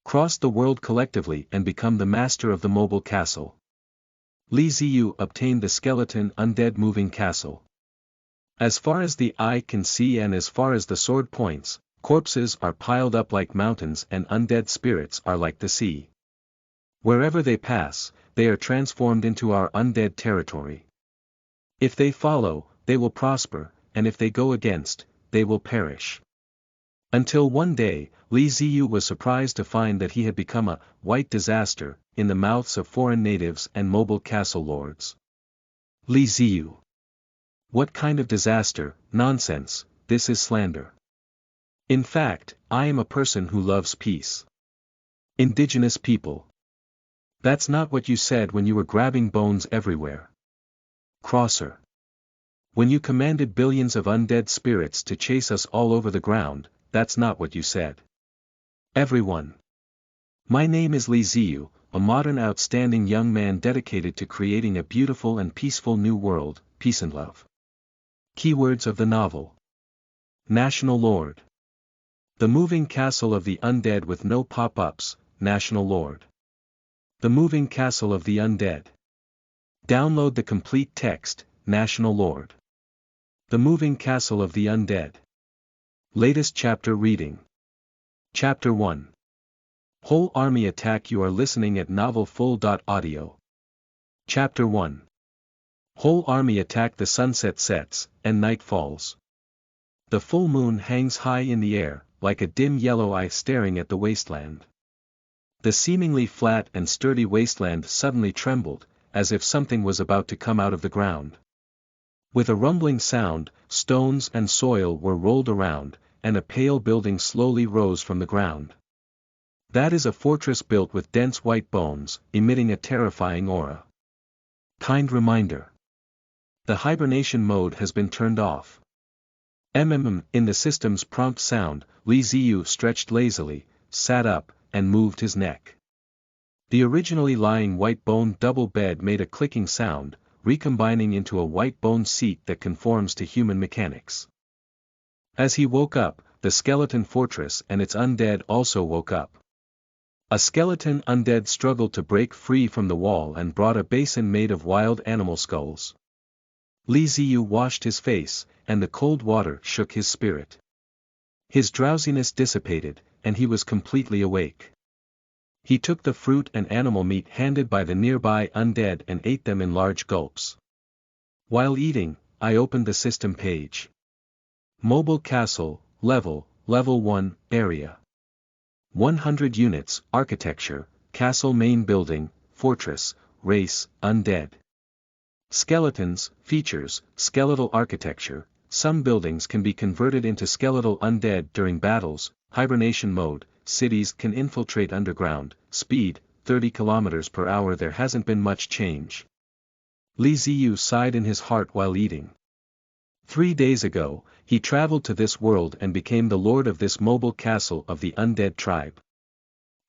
Cross the world collectively and become the master of the mobile castle. Ziyu obtained the skeleton undead moving castle. As far as the eye can see and as far as the sword points, corpses are piled up like mountains and undead spirits are like the sea. Wherever they pass, they are transformed into our undead territory. If they follow, they will prosper, and if they go against, they will perish. Until one day, Ziyu was surprised to find that he had become a white disaster in the mouths of foreign natives and mobile castle lords. Ziyu. What kind of disaster? Nonsense, this is slander. In fact, I am a person who loves peace. Indigenous people. That's not what you said when you were grabbing bones everywhere. Crosser. When you commanded billions of undead spirits to chase us all over the ground, that's not what you said. Everyone. My name is Ziyu, a modern outstanding young man dedicated to creating a beautiful and peaceful new world, peace and love. Keywords of the novel. National Lord. The moving castle of the undead with no pop-ups, National Lord. The moving castle of the undead. Download the complete text, National Lord. The moving castle of the undead. Latest chapter reading. Chapter 1. Whole army attack. You are listening at novelfull.audio. Chapter 1. Whole army attack. The sunset sets, and night falls. The full moon hangs high in the air, like a dim yellow eye staring at the wasteland. The seemingly flat and sturdy wasteland suddenly trembled, as if something was about to come out of the ground. With a rumbling sound, stones and soil were rolled around, and a pale building slowly rose from the ground. That is a fortress built with dense white bones, emitting a terrifying aura. Kind reminder. The hibernation mode has been turned off. In the system's prompt sound, Ziyu stretched lazily, sat up, and moved his neck. The originally lying white bone double bed made a clicking sound, recombining into a white bone seat that conforms to human mechanics. As he woke up, the skeleton fortress and its undead also woke up. A skeleton undead struggled to break free from the wall and brought a basin made of wild animal skulls. Ziyu washed his face, and the cold water shook his spirit. His drowsiness dissipated, and he was completely awake. He took the fruit and animal meat handed by the nearby undead and ate them in large gulps. While eating, I opened the system page. Mobile Castle, Level 1, Area. 100 units, Architecture, Castle Main Building, Fortress, Race, Undead. Skeletons, Features, Skeletal Architecture. Some buildings can be converted into skeletal undead during battles. Hibernation mode, cities can infiltrate underground. Speed, 30 km per hour. There hasn't been much change. Ziyu sighed in his heart while eating. 3 days ago, he traveled to this world and became the lord of this mobile castle of the undead tribe.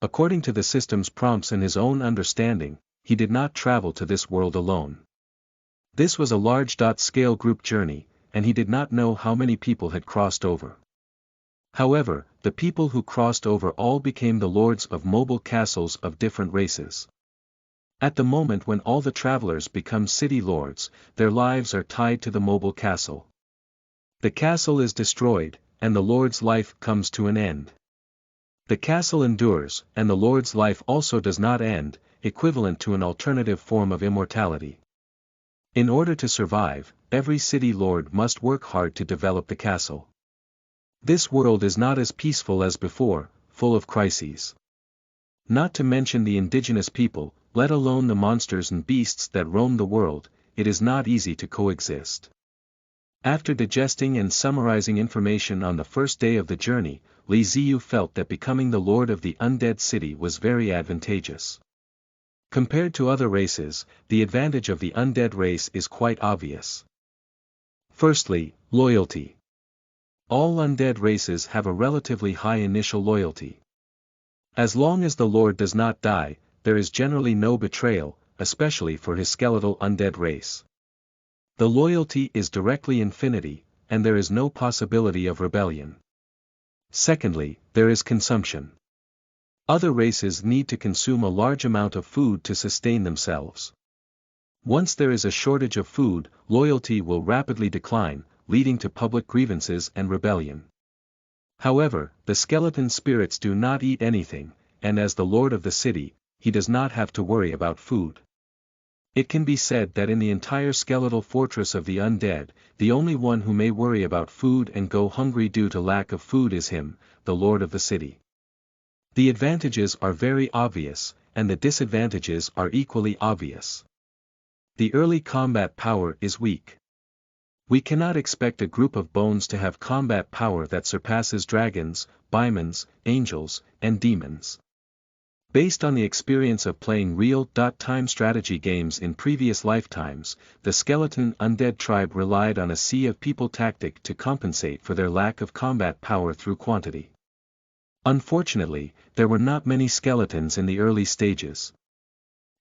According to the system's prompts and his own understanding, he did not travel to this world alone. This was a large-scale group journey, and he did not know how many people had crossed over. However, the people who crossed over all became the lords of mobile castles of different races. At the moment when all the travelers become city lords, their lives are tied to the mobile castle. The castle is destroyed, and the lord's life comes to an end. The castle endures, and the lord's life also does not end, equivalent to an alternative form of immortality. In order to survive, every city lord must work hard to develop the castle. This world is not as peaceful as before, full of crises. Not to mention the indigenous people, let alone the monsters and beasts that roam the world, it is not easy to coexist. After digesting and summarizing information on the first day of the journey, Ziyu felt that becoming the lord of the undead city was very advantageous. Compared to other races, the advantage of the undead race is quite obvious. Firstly, loyalty. All undead races have a relatively high initial loyalty. As long as the lord does not die, there is generally no betrayal, especially for his skeletal undead race. The loyalty is directly infinity, and there is no possibility of rebellion. Secondly, there is consumption. Other races need to consume a large amount of food to sustain themselves. Once there is a shortage of food, loyalty will rapidly decline, leading to public grievances and rebellion. However, the skeleton spirits do not eat anything, and as the lord of the city, he does not have to worry about food. It can be said that in the entire skeletal fortress of the undead, the only one who may worry about food and go hungry due to lack of food is him, the lord of the city. The advantages are very obvious, and the disadvantages are equally obvious. The early combat power is weak. We cannot expect a group of bones to have combat power that surpasses dragons, bimans, angels, and demons. Based on the experience of playing real-time strategy games in previous lifetimes, the skeleton undead tribe relied on a sea of people tactic to compensate for their lack of combat power through quantity. Unfortunately, there were not many skeletons in the early stages.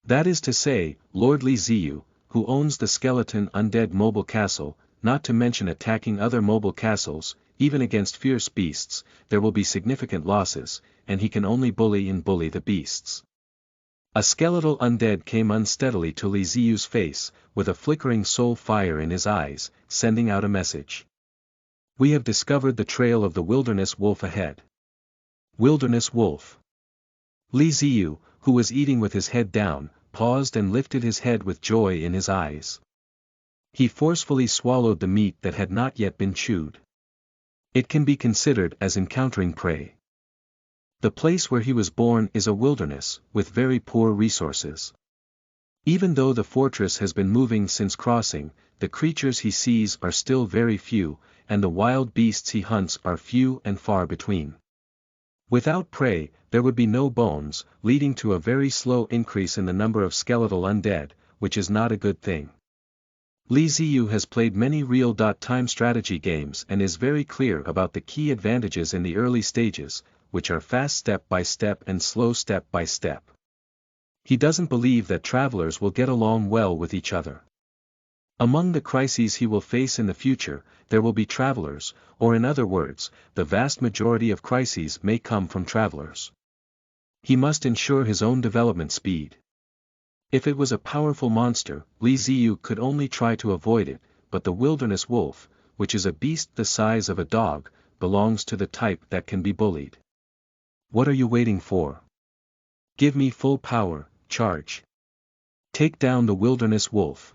That is to say, Lordly Ziyu, who owns the skeleton undead mobile castle, not to mention attacking other mobile castles, even against fierce beasts, there will be significant losses, and he can only bully the beasts. A skeletal undead came unsteadily to Li Ziyu's face, with a flickering soul fire in his eyes, sending out a message. We have discovered the trail of the wilderness wolf ahead. Wilderness wolf. Li Ziyu, who was eating with his head down, paused and lifted his head with joy in his eyes. He forcefully swallowed the meat that had not yet been chewed. It can be considered as encountering prey. The place where he was born is a wilderness, with very poor resources. Even though the fortress has been moving since crossing, the creatures he sees are still very few, and the wild beasts he hunts are few and far between. Without prey, there would be no bones, leading to a very slow increase in the number of skeletal undead, which is not a good thing. Li Ziyu has played many real-time strategy games and is very clear about the key advantages in the early stages, which are fast step-by-step and slow step-by-step. He doesn't believe that travelers will get along well with each other. Among the crises he will face in the future, there will be travelers, or in other words, the vast majority of crises may come from travelers. He must ensure his own development speed. If it was a powerful monster, Li Ziyu could only try to avoid it, but the wilderness wolf, which is a beast the size of a dog, belongs to the type that can be bullied. What are you waiting for? Give me full power, charge. Take down the wilderness wolf.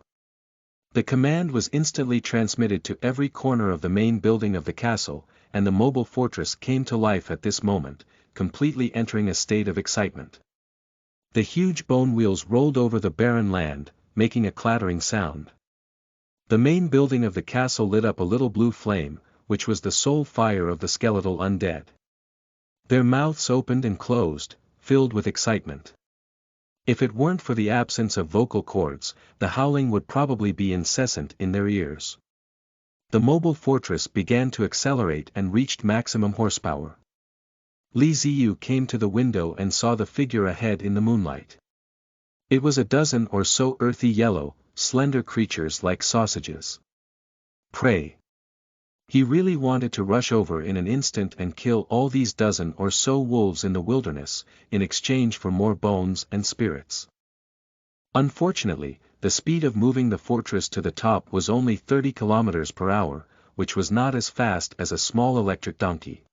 The command was instantly transmitted to every corner of the main building of the castle, and the mobile fortress came to life at this moment, completely entering a state of excitement. The huge bone wheels rolled over the barren land, making a clattering sound. The main building of the castle lit up a little blue flame, which was the soul fire of the skeletal undead. Their mouths opened and closed, filled with excitement. If it weren't for the absence of vocal cords, the howling would probably be incessant in their ears. The mobile fortress began to accelerate and reached maximum horsepower. Li Ziyu came to the window and saw the figure ahead in the moonlight. It was a dozen or so earthy yellow, slender creatures like sausages. Prey. He really wanted to rush over in an instant and kill all these dozen or so wolves in the wilderness, in exchange for more bones and spirits. Unfortunately, the speed of moving the fortress to the top was only 30 kilometers per hour, which was not as fast as a small electric donkey.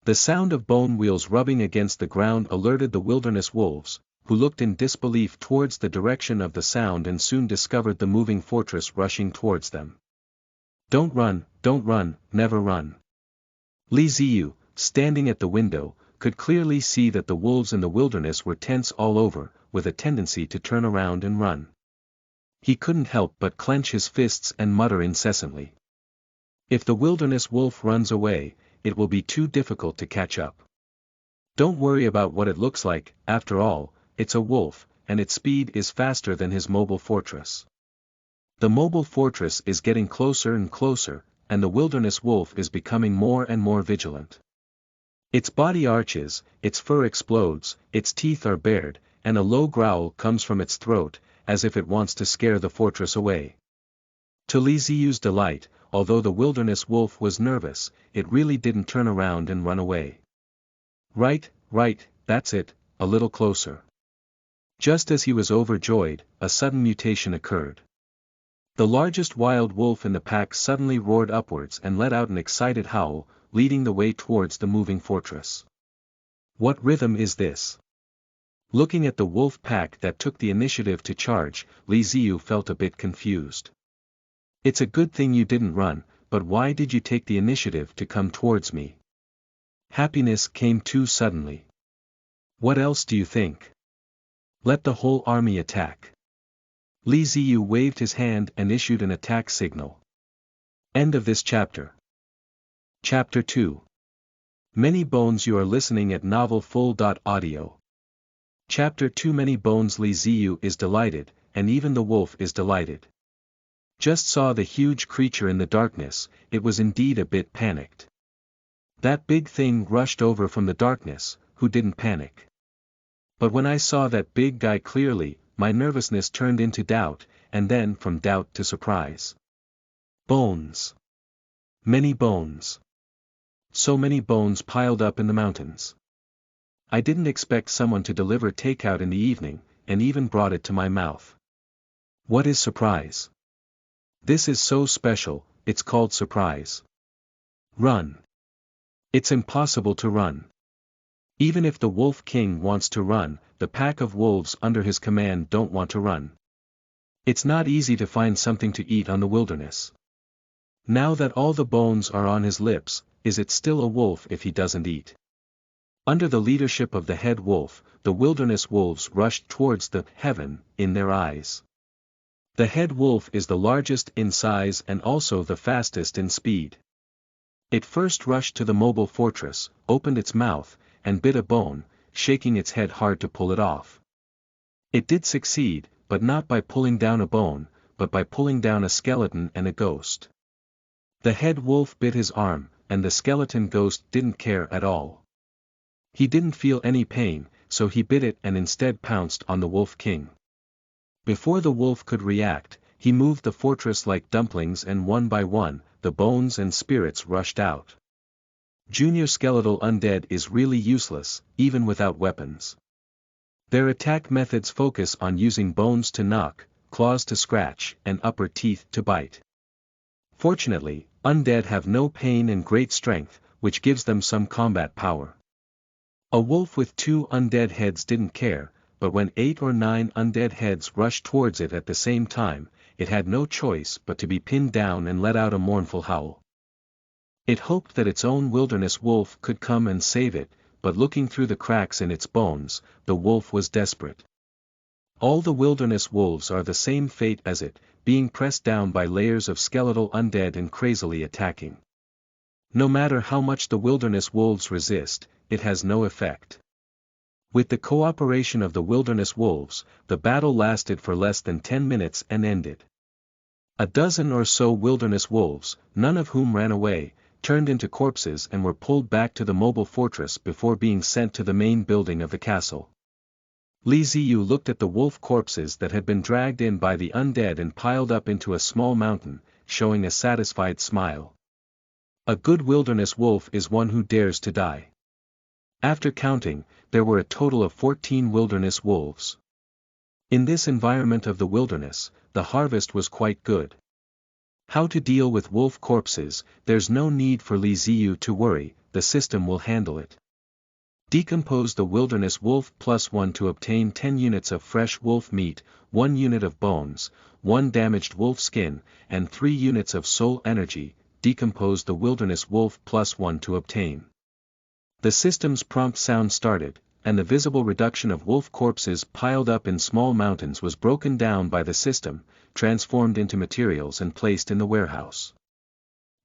The sound of bone wheels rubbing against the ground alerted the wilderness wolves, who looked in disbelief towards the direction of the sound and soon discovered the moving fortress rushing towards them. Don't run, never run. Li Ziyu, standing at the window, could clearly see that the wolves in the wilderness were tense all over, with a tendency to turn around and run. He couldn't help but clench his fists and mutter incessantly. If the wilderness wolf runs away, it will be too difficult to catch up. Don't worry about what it looks like, after all, it's a wolf, and its speed is faster than his mobile fortress. The mobile fortress is getting closer and closer, and the wilderness wolf is becoming more and more vigilant. Its body arches, its fur explodes, its teeth are bared, and a low growl comes from its throat, as if it wants to scare the fortress away. To Li Ziyu's delight, although the wilderness wolf was nervous, it really didn't turn around and run away. Right, that's it, a little closer. Just as he was overjoyed, a sudden mutation occurred. The largest wild wolf in the pack suddenly roared upwards and let out an excited howl, leading the way towards the moving fortress. What rhythm is this? Looking at the wolf pack that took the initiative to charge, Ziyu felt a bit confused. It's a good thing you didn't run, but why did you take the initiative to come towards me? Happiness came too suddenly. What else do you think? Let the whole army attack. Ziyu waved his hand and issued an attack signal. End of this chapter. Chapter 2. Many Bones. You are listening at novelfull.audio. Chapter 2. Many Bones. Ziyu is delighted, and even the wolf is delighted. Just saw the huge creature in the darkness, it was indeed a bit panicked. That big thing rushed over from the darkness, who didn't panic? But when I saw that big guy clearly, my nervousness turned into doubt, and then from doubt to surprise. Bones. Many bones. So many bones piled up in the mountains. I didn't expect someone to deliver takeout in the evening, and even brought it to my mouth. What is surprise? This is so special, it's called surprise. Run. It's impossible to run. Even if the Wolf King wants to run, the pack of wolves under his command don't want to run. It's not easy to find something to eat on the wilderness. Now that all the bones are on his lips, is it still a wolf if he doesn't eat? Under the leadership of the head wolf, the wilderness wolves rushed towards the heaven in their eyes. The head wolf is the largest in size and also the fastest in speed. It first rushed to the mobile fortress, opened its mouth, and bit a bone, shaking its head hard to pull it off. It did succeed, but not by pulling down a bone, but by pulling down a skeleton and a ghost. The head wolf bit his arm, and the skeleton ghost didn't care at all. He didn't feel any pain, so he bit it and instead pounced on the Wolf King. Before the wolf could react, he moved the fortress like dumplings and one by one, the bones and spirits rushed out. Junior Skeletal Undead is really useless, even without weapons. Their attack methods focus on using bones to knock, claws to scratch, and upper teeth to bite. Fortunately, undead have no pain and great strength, which gives them some combat power. A wolf with 2 undead heads didn't care, but when 8 or 9 undead heads rushed towards it at the same time, it had no choice but to be pinned down and let out a mournful howl. It hoped that its own wilderness wolf could come and save it, but looking through the cracks in its bones, the wolf was desperate. All the wilderness wolves are the same fate as it, being pressed down by layers of skeletal undead and crazily attacking. No matter how much the wilderness wolves resist, it has no effect. With the cooperation of the wilderness wolves, the battle lasted for less than 10 minutes and ended. A dozen or so wilderness wolves, none of whom ran away, turned into corpses and were pulled back to the mobile fortress before being sent to the main building of the castle. Ziyu looked at the wolf corpses that had been dragged in by the undead and piled up into a small mountain, showing a satisfied smile. A good wilderness wolf is one who dares to die. After counting, there were a total of 14 wilderness wolves. In this environment of the wilderness, the harvest was quite good. How to deal with wolf corpses? There's no need for Ziyu to worry, the system will handle it. Decompose the wilderness wolf +1 to obtain 10 units of fresh wolf meat, 1 unit of bones, 1 damaged wolf skin, and 3 units of soul energy. Decompose the wilderness wolf +1 to obtain. The system's prompt sound started, and the visible reduction of wolf corpses piled up in small mountains was broken down by the system, transformed into materials and placed in the warehouse.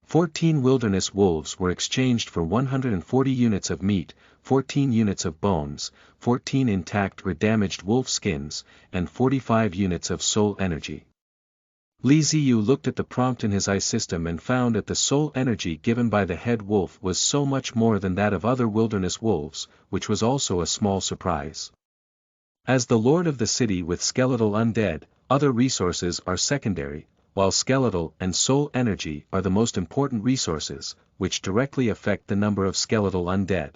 14 wilderness wolves were exchanged for 140 units of meat, 14 units of bones, 14 intact or damaged wolf skins, and 45 units of soul energy. Ziyu looked at the prompt in his eye system and found that the soul energy given by the head wolf was so much more than that of other wilderness wolves, which was also a small surprise. As the lord of the city with skeletal undead, other resources are secondary, while skeletal and soul energy are the most important resources, which directly affect the number of skeletal undead.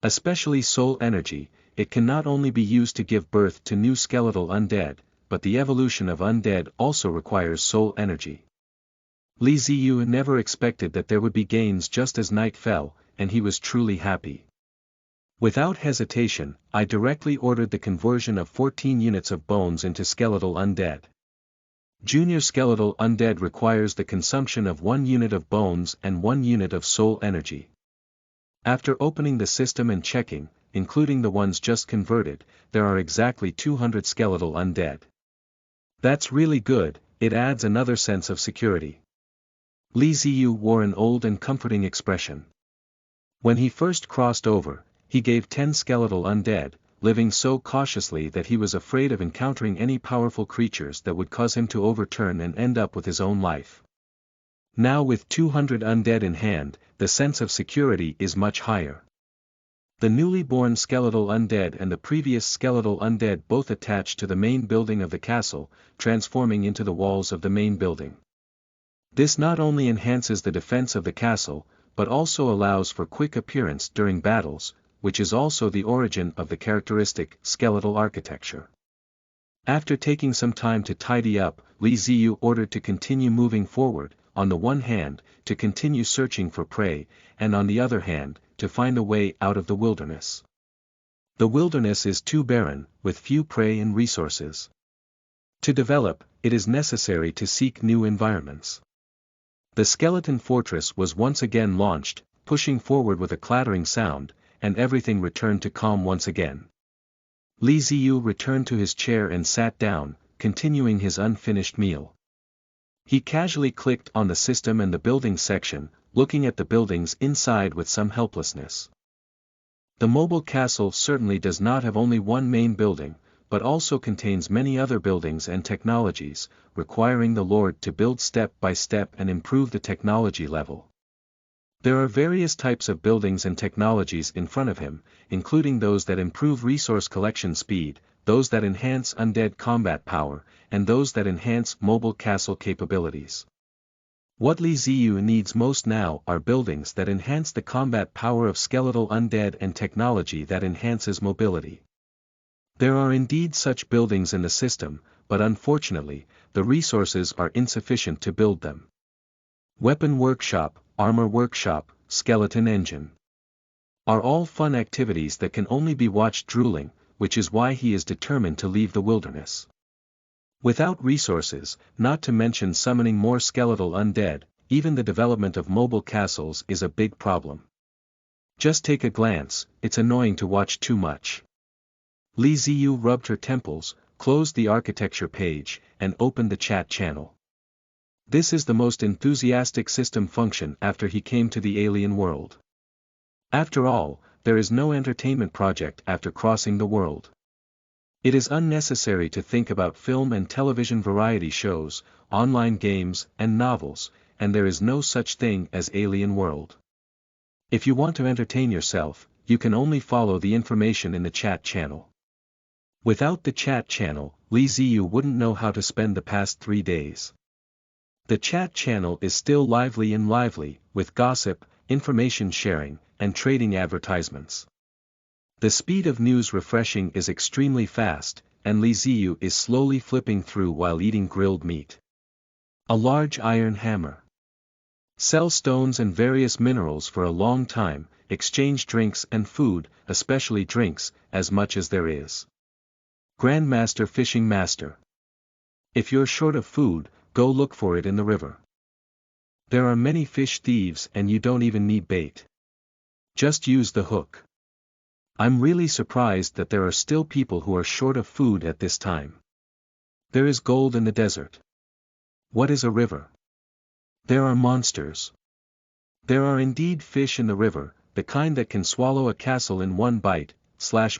Especially soul energy, it can not only be used to give birth to new skeletal undead, but the evolution of undead also requires soul energy. Ziyu never expected that there would be gains just as night fell, and he was truly happy. Without hesitation, I directly ordered the conversion of 14 units of bones into skeletal undead. Junior skeletal undead requires the consumption of 1 unit of bones and 1 unit of soul energy. After opening the system and checking, including the ones just converted, there are exactly 200 skeletal undead. That's really good, it adds another sense of security. Ziyu wore an old and comforting expression. When he first crossed over, he gave 10 skeletal undead, living so cautiously that he was afraid of encountering any powerful creatures that would cause him to overturn and end up with his own life. Now with 200 undead in hand, the sense of security is much higher. The newly born skeletal undead and the previous skeletal undead both attached to the main building of the castle, transforming into the walls of the main building. This not only enhances the defense of the castle, but also allows for quick appearance during battles, which is also the origin of the characteristic skeletal architecture. After taking some time to tidy up, Ziyu ordered to continue moving forward, on the one hand, to continue searching for prey, and on the other hand, to find a way out of the wilderness. The wilderness is too barren, with few prey and resources. To develop, it is necessary to seek new environments. The skeleton fortress was once again launched, pushing forward with a clattering sound, and everything returned to calm once again. Ziyu returned to his chair and sat down, continuing his unfinished meal. He casually clicked on the system and the building section, looking at the buildings inside with some helplessness. The mobile castle certainly does not have only one main building, but also contains many other buildings and technologies, requiring the Lord to build step by step and improve the technology level. There are various types of buildings and technologies in front of him, including those that improve resource collection speed, those that enhance undead combat power, and those that enhance mobile castle capabilities. What Ziyu needs most now are buildings that enhance the combat power of skeletal undead and technology that enhances mobility. There are indeed such buildings in the system, but unfortunately, the resources are insufficient to build them. Weapon workshop, armor workshop, skeleton engine are all fun activities that can only be watched drooling, which is why he is determined to leave the wilderness. Without resources, not to mention summoning more skeletal undead, even the development of mobile castles is a big problem. Just take a glance, it's annoying to watch too much. Ziyu rubbed her temples, closed the architecture page, and opened the chat channel. This is the most enthusiastic system function after he came to the alien world. After all, there is no entertainment project after crossing the world. It is unnecessary to think about film and television variety shows, online games, and novels, and there is no such thing as alien world. If you want to entertain yourself, you can only follow the information in the chat channel. Without the chat channel, Ziyu wouldn't know how to spend the past 3 days. The chat channel is still lively, with gossip, information sharing, and trading advertisements. The speed of news refreshing is extremely fast, and Ziyu is slowly flipping through while eating grilled meat. A large iron hammer. Sell stones and various minerals for a long time, exchange drinks and food, especially drinks, as much as there is. Grandmaster Fishing Master. If you're short of food, go look for it in the river. There are many fish thieves and you don't even need bait. Just use the hook. I'm really surprised that there are still people who are short of food at this time. There is gold in the desert. What is a river? There are monsters. There are indeed fish in the river, the kind that can swallow a castle in one bite.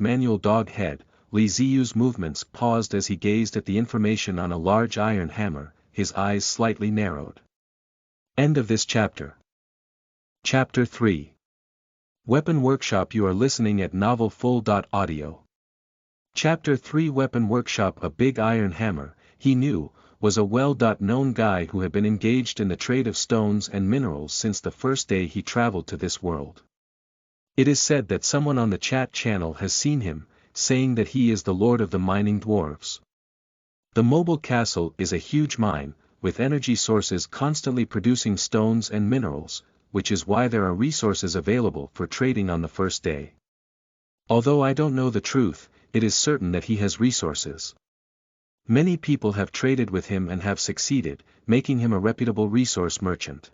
Manual dog head. Ziyu's movements paused as he gazed at the information on a large iron hammer, his eyes slightly narrowed. End of this chapter. Chapter 3. Weapon Workshop. You are listening at novelfull.audio. Chapter 3. Weapon Workshop. A big iron hammer, he knew, was a well-known guy who had been engaged in the trade of stones and minerals since the first day he traveled to this world. It is said that someone on the chat channel has seen him, saying that he is the lord of the mining dwarves. The mobile castle is a huge mine, with energy sources constantly producing stones and minerals, which is why there are resources available for trading on the first day. Although I don't know the truth, it is certain that he has resources. Many people have traded with him and have succeeded, making him a reputable resource merchant.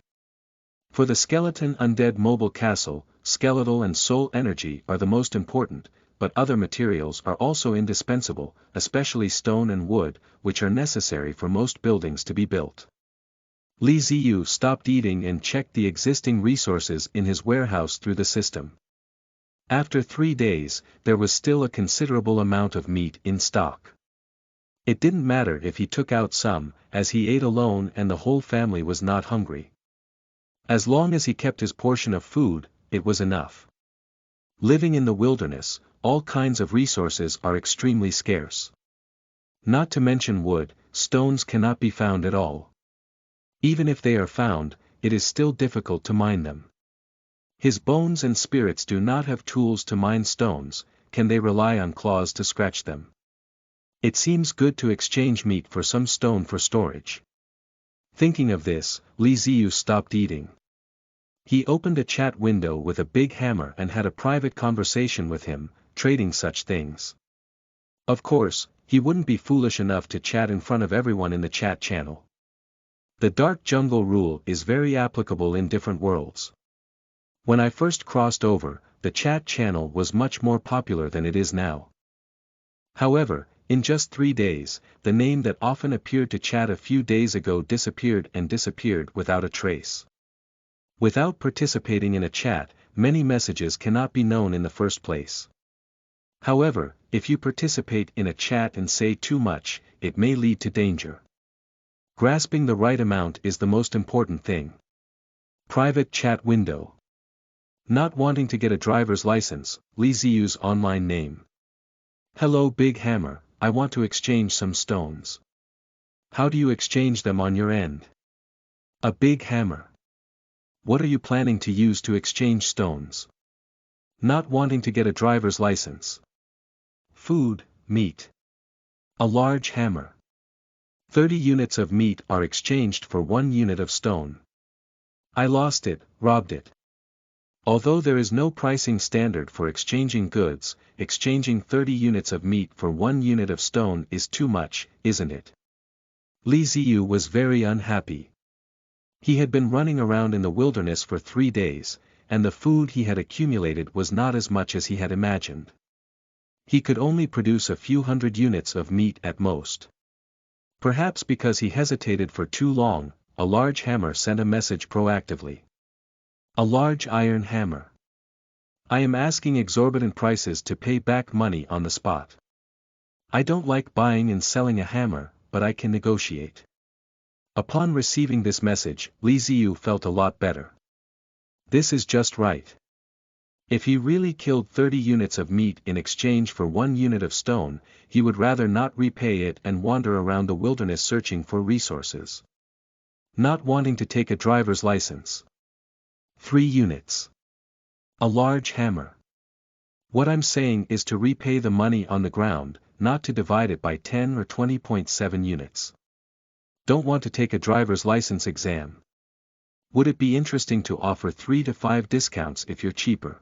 For the skeleton undead mobile castle, skeletal and soul energy are the most important, but other materials are also indispensable, especially stone and wood, which are necessary for most buildings to be built. Ziyu stopped eating and checked the existing resources in his warehouse through the system. After 3 days, there was still a considerable amount of meat in stock. It didn't matter if he took out some, as he ate alone and the whole family was not hungry. As long as he kept his portion of food, it was enough. Living in the wilderness, all kinds of resources are extremely scarce. Not to mention wood, stones cannot be found at all. Even if they are found, it is still difficult to mine them. His bones and spirits do not have tools to mine stones, can they rely on claws to scratch them? It seems good to exchange meat for some stone for storage. Thinking of this, Ziyu stopped eating. He opened a chat window with a big hammer and had a private conversation with him, trading such things. Of course, he wouldn't be foolish enough to chat in front of everyone in the chat channel. The dark jungle rule is very applicable in different worlds. When I first crossed over, the chat channel was much more popular than it is now. However, in just 3 days, the name that often appeared to chat a few days ago disappeared without a trace. Without participating in a chat, many messages cannot be known in the first place. However, if you participate in a chat and say too much, it may lead to danger. Grasping the right amount is the most important thing. Private chat window. Not wanting to get a driver's license, Ziyu's online name. Hello Big Hammer, I want to exchange some stones. How do you exchange them on your end? A big hammer. What are you planning to use to exchange stones? Not wanting to get a driver's license. Food, meat. A large hammer. 30 units of meat are exchanged for 1 unit of stone. I lost it, robbed it. Although there is no pricing standard for exchanging goods, exchanging 30 units of meat for 1 unit of stone is too much, isn't it? Ziyu was very unhappy. He had been running around in the wilderness for 3 days, and the food he had accumulated was not as much as he had imagined. He could only produce a few hundred units of meat at most. Perhaps because he hesitated for too long, a large hammer sent a message proactively. A large iron hammer. I am asking exorbitant prices to pay back money on the spot. I don't like buying and selling a hammer, but I can negotiate. Upon receiving this message, Ziyu felt a lot better. This is just right. If he really killed 30 units of meat in exchange for 1 unit of stone, he would rather not repay it and wander around the wilderness searching for resources. Not wanting to take a driver's license. 3 units. A large hammer. What I'm saying is to repay the money on the ground, not to divide it by 10 or 20.7 units. Don't want to take a driver's license exam. Would it be interesting to offer 3 to 5 discounts if you're cheaper?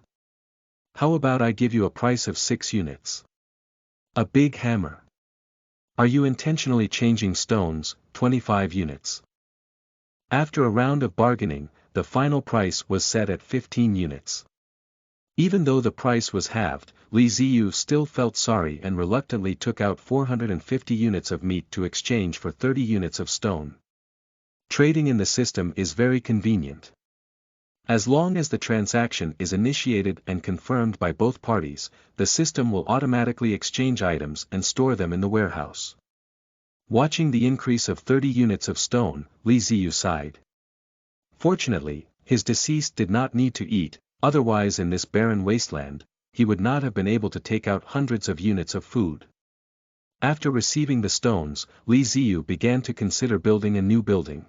How about I give you a price of 6 units? A big hammer. Are you intentionally changing stones, 25 units? After a round of bargaining, the final price was set at 15 units. Even though the price was halved, Ziyu still felt sorry and reluctantly took out 450 units of meat to exchange for 30 units of stone. Trading in the system is very convenient. As long as the transaction is initiated and confirmed by both parties, the system will automatically exchange items and store them in the warehouse. Watching the increase of 30 units of stone, Ziyu sighed. Fortunately, his deceased did not need to eat, otherwise in this barren wasteland, he would not have been able to take out hundreds of units of food. After receiving the stones, Ziyu began to consider building a new building.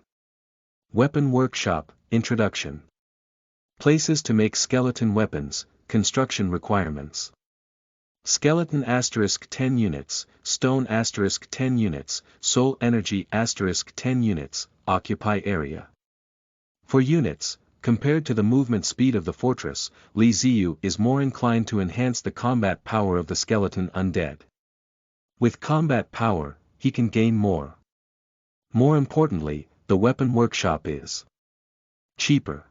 Weapon Workshop, Introduction. Places to make skeleton weapons, construction requirements. Skeleton *10 units, stone *10 units, soul energy *10 units, occupy area. For units, compared to the movement speed of the fortress, Ziyu is more inclined to enhance the combat power of the skeleton undead. With combat power, he can gain more. More importantly, the weapon workshop is cheaper.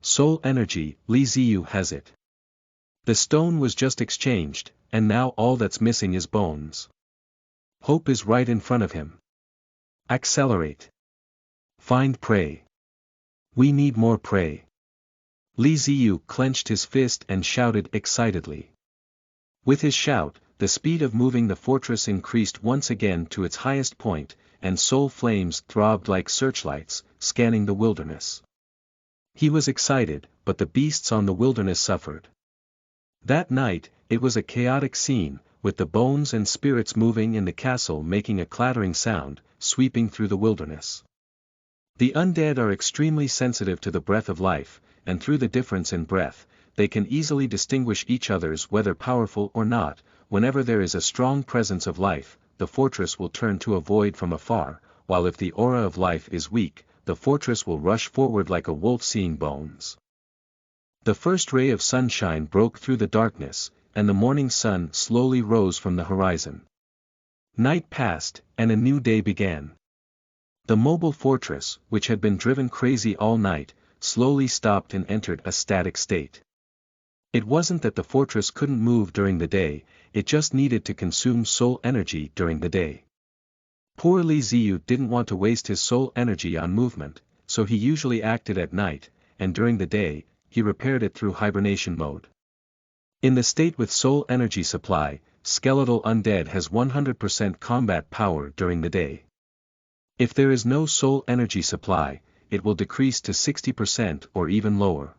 Soul energy, Ziyu has it. The stone was just exchanged, and now all that's missing is bones. Hope is right in front of him. Accelerate. Find prey. We need more prey. Ziyu clenched his fist and shouted excitedly. With his shout, the speed of moving the fortress increased once again to its highest point, and soul flames throbbed like searchlights, scanning the wilderness. He was excited, but the beasts on the wilderness suffered. That night, it was a chaotic scene, with the bones and spirits moving in the castle making a clattering sound, sweeping through the wilderness. The undead are extremely sensitive to the breath of life, and through the difference in breath, they can easily distinguish each other's whether powerful or not. Whenever there is a strong presence of life, the fortress will turn to a void from afar, while if the aura of life is weak, the fortress will rush forward like a wolf seeing bones. The first ray of sunshine broke through the darkness, and the morning sun slowly rose from the horizon. Night passed, and a new day began. The mobile fortress, which had been driven crazy all night, slowly stopped and entered a static state. It wasn't that the fortress couldn't move during the day, it just needed to consume soul energy during the day. Poor Ziyu didn't want to waste his soul energy on movement, so he usually acted at night, and during the day, he repaired it through hibernation mode. In the state with soul energy supply, skeletal undead has 100% combat power during the day. If there is no soul energy supply, it will decrease to 60% or even lower.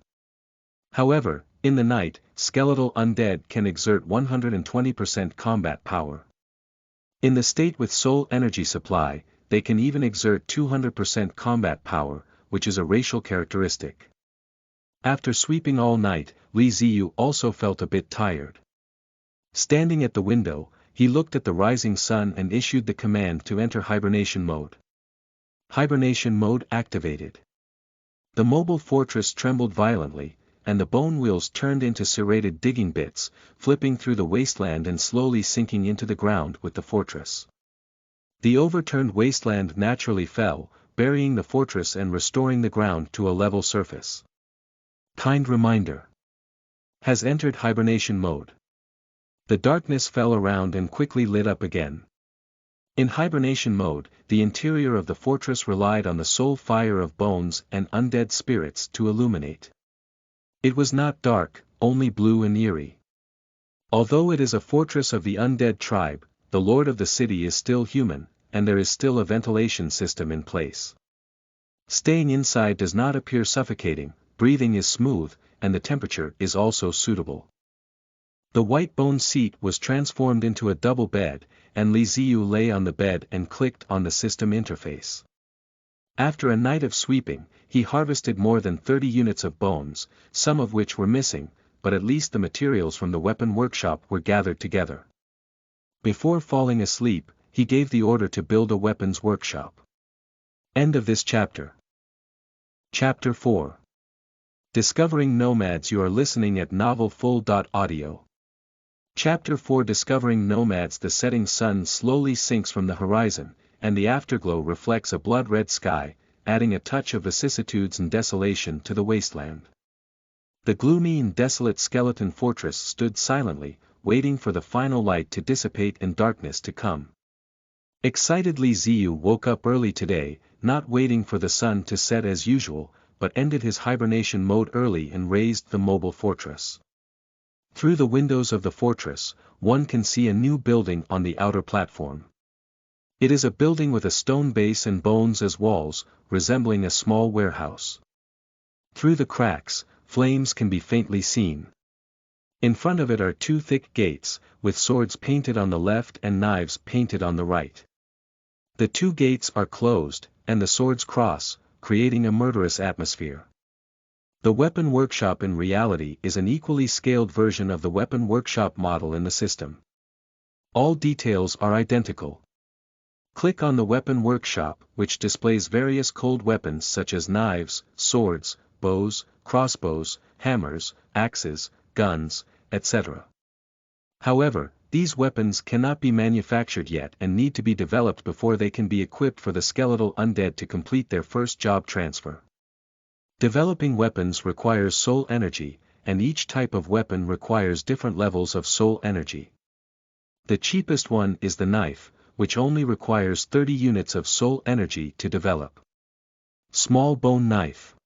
However, in the night, skeletal undead can exert 120% combat power. In the state with soul energy supply, they can even exert 200% combat power, which is a racial characteristic. After sweeping all night, Ziyu also felt a bit tired. Standing at the window, he looked at the rising sun and issued the command to enter hibernation mode. Hibernation mode activated. The mobile fortress trembled violently, and the bone wheels turned into serrated digging bits, flipping through the wasteland and slowly sinking into the ground with the fortress. The overturned wasteland naturally fell, burying the fortress and restoring the ground to a level surface. Kind reminder. Has entered hibernation mode. The darkness fell around and quickly lit up again. In hibernation mode, the interior of the fortress relied on the soul fire of bones and undead spirits to illuminate. It was not dark, only blue and eerie. Although it is a fortress of the undead tribe, the lord of the city is still human, and there is still a ventilation system in place. Staying inside does not appear suffocating, breathing is smooth, and the temperature is also suitable. The white bone seat was transformed into a double bed, and Ziyu lay on the bed and clicked on the system interface. After a night of sweeping, he harvested more than 30 units of bones, some of which were missing, but at least the materials from the weapon workshop were gathered together. Before falling asleep, he gave the order to build a weapons workshop. End of this chapter. Chapter 4. Discovering Nomads. You are listening at novelfull.audio. Chapter 4. Discovering Nomads. The setting sun slowly sinks from the horizon, and the afterglow reflects a blood-red sky, adding a touch of vicissitudes and desolation to the wasteland. The gloomy and desolate skeleton fortress stood silently, waiting for the final light to dissipate and darkness to come. Excitedly, Ziyu woke up early today, not waiting for the sun to set as usual, but ended his hibernation mode early and raised the mobile fortress. Through the windows of the fortress, one can see a new building on the outer platform. It is a building with a stone base and bones as walls, resembling a small warehouse. Through the cracks, flames can be faintly seen. In front of it are two thick gates, with swords painted on the left and knives painted on the right. The two gates are closed, and the swords cross, creating a murderous atmosphere. The Weapon Workshop in reality is an equally scaled version of the Weapon Workshop model in the system. All details are identical. Click on the Weapon Workshop, which displays various cold weapons such as knives, swords, bows, crossbows, hammers, axes, guns, etc. However, these weapons cannot be manufactured yet and need to be developed before they can be equipped for the skeletal undead to complete their first job transfer. Developing weapons requires soul energy, and each type of weapon requires different levels of soul energy. The cheapest one is the knife, which only requires 30 units of soul energy to develop. Small bone knife.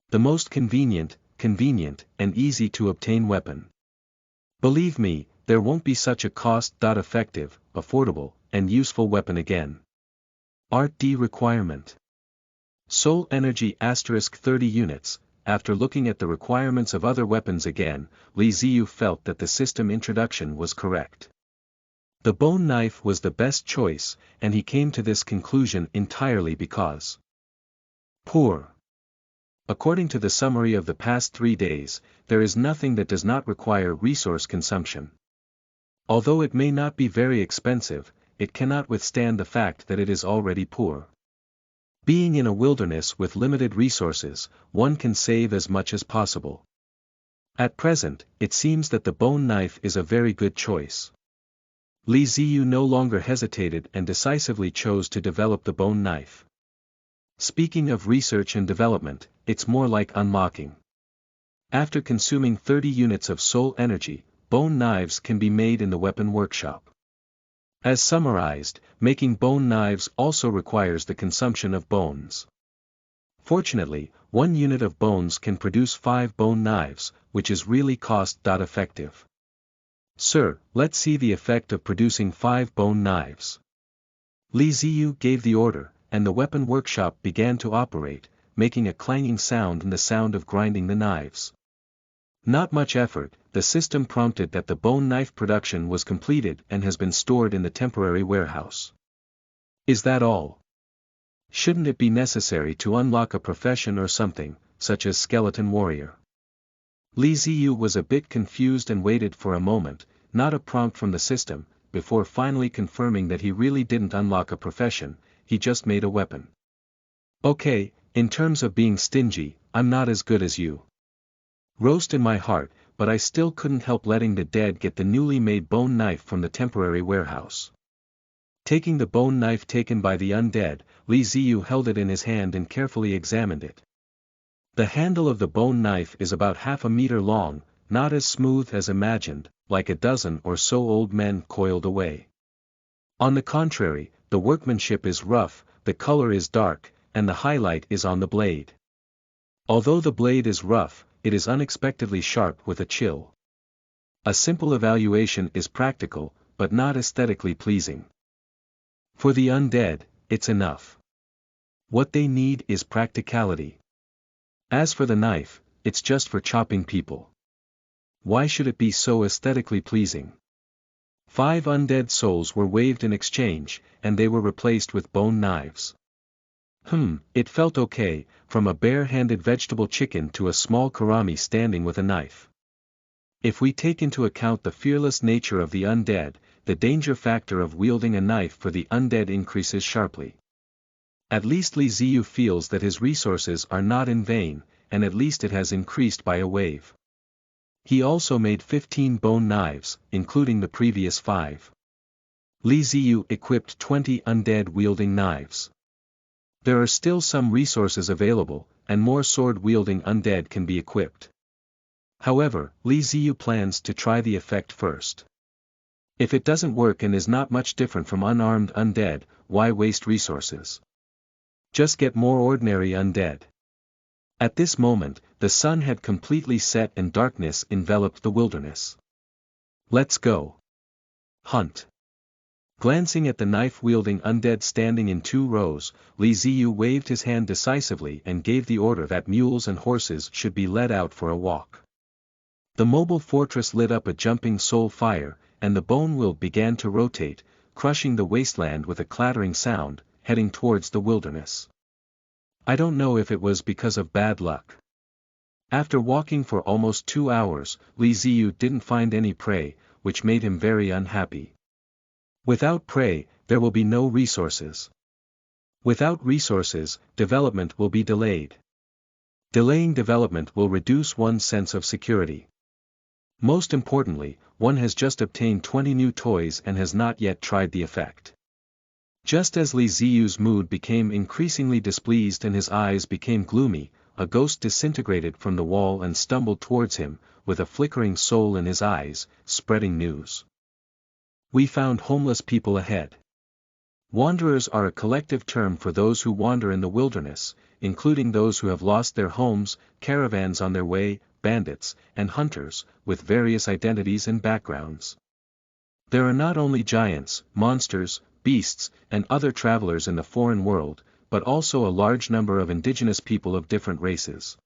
The most convenient, and easy to obtain weapon. Believe me, there won't be such a cost-effective, affordable, and useful weapon again. Art D requirement. Soul energy *30 units. After looking at the requirements of other weapons again, Ziyu felt that the system introduction was correct. The bone knife was the best choice, and he came to this conclusion entirely because poor. According to the summary of the past 3 days, there is nothing that does not require resource consumption. Although it may not be very expensive, it cannot withstand the fact that it is already poor. Being in a wilderness with limited resources, one can save as much as possible. At present, it seems that the bone knife is a very good choice. Ziyu no longer hesitated and decisively chose to develop the bone knife. Speaking of research and development, it's more like unlocking. After consuming 30 units of soul energy, bone knives can be made in the Weapon Workshop. As summarized, making bone knives also requires the consumption of bones. Fortunately, 1 unit of bones can produce 5 bone knives, which is really cost-effective. Sir, let's see the effect of producing 5 bone knives. Ziyu gave the order, and the Weapon Workshop began to operate, making a clanging sound and the sound of grinding the knives. Not much effort, the system prompted that the bone knife production was completed and has been stored in the temporary warehouse. Is that all? Shouldn't it be necessary to unlock a profession or something, such as skeleton warrior? Ziyu was a bit confused and waited for a moment, not a prompt from the system, before finally confirming that he really didn't unlock a profession, he just made a weapon. Okay, in terms of being stingy, I'm not as good as you. Roast in my heart, but I still couldn't help letting the dead get the newly made bone knife from the temporary warehouse. Taking the bone knife taken by the undead, Ziyu held it in his hand and carefully examined it. The handle of the bone knife is about half a meter long, not as smooth as imagined, like a dozen or so old men coiled away. On the contrary, the workmanship is rough, the color is dark, and the highlight is on the blade. Although the blade is rough, it is unexpectedly sharp with a chill. A simple evaluation is practical, but not aesthetically pleasing. For the undead, it's enough. What they need is practicality. As for the knife, it's just for chopping people. Why should it be so aesthetically pleasing? 5 undead souls were waived in exchange, and they were replaced with bone knives. It felt okay, from a bare-handed vegetable chicken to a small karami standing with a knife. If we take into account the fearless nature of the undead, the danger factor of wielding a knife for the undead increases sharply. At least Ziyu feels that his resources are not in vain, and at least it has increased by a wave. He also made 15 bone knives, including the previous 5. Ziyu equipped 20 undead wielding knives. There are still some resources available, and more sword-wielding undead can be equipped. However, Ziyu plans to try the effect first. If it doesn't work and is not much different from unarmed undead, why waste resources? Just get more ordinary undead. At this moment, the sun had completely set and darkness enveloped the wilderness. Let's go. Hunt. Glancing at the knife-wielding undead standing in 2 rows, Ziyu waved his hand decisively and gave the order that mules and horses should be led out for a walk. The mobile fortress lit up a jumping soul fire, and the bone wheel began to rotate, crushing the wasteland with a clattering sound, heading towards the wilderness. I don't know if it was because of bad luck. After walking for almost 2 hours, Ziyu didn't find any prey, which made him very unhappy. Without prey, there will be no resources. Without resources, development will be delayed. Delaying development will reduce one's sense of security. Most importantly, one has just obtained 20 new toys and has not yet tried the effect. Just as Ziyu's mood became increasingly displeased and his eyes became gloomy, a ghost disintegrated from the wall and stumbled towards him, with a flickering soul in his eyes, spreading news. We found homeless people ahead. Wanderers are a collective term for those who wander in the wilderness, including those who have lost their homes, caravans on their way, bandits, and hunters, with various identities and backgrounds. There are not only giants, monsters, beasts, and other travelers in the foreign world, but also a large number of indigenous people of different races.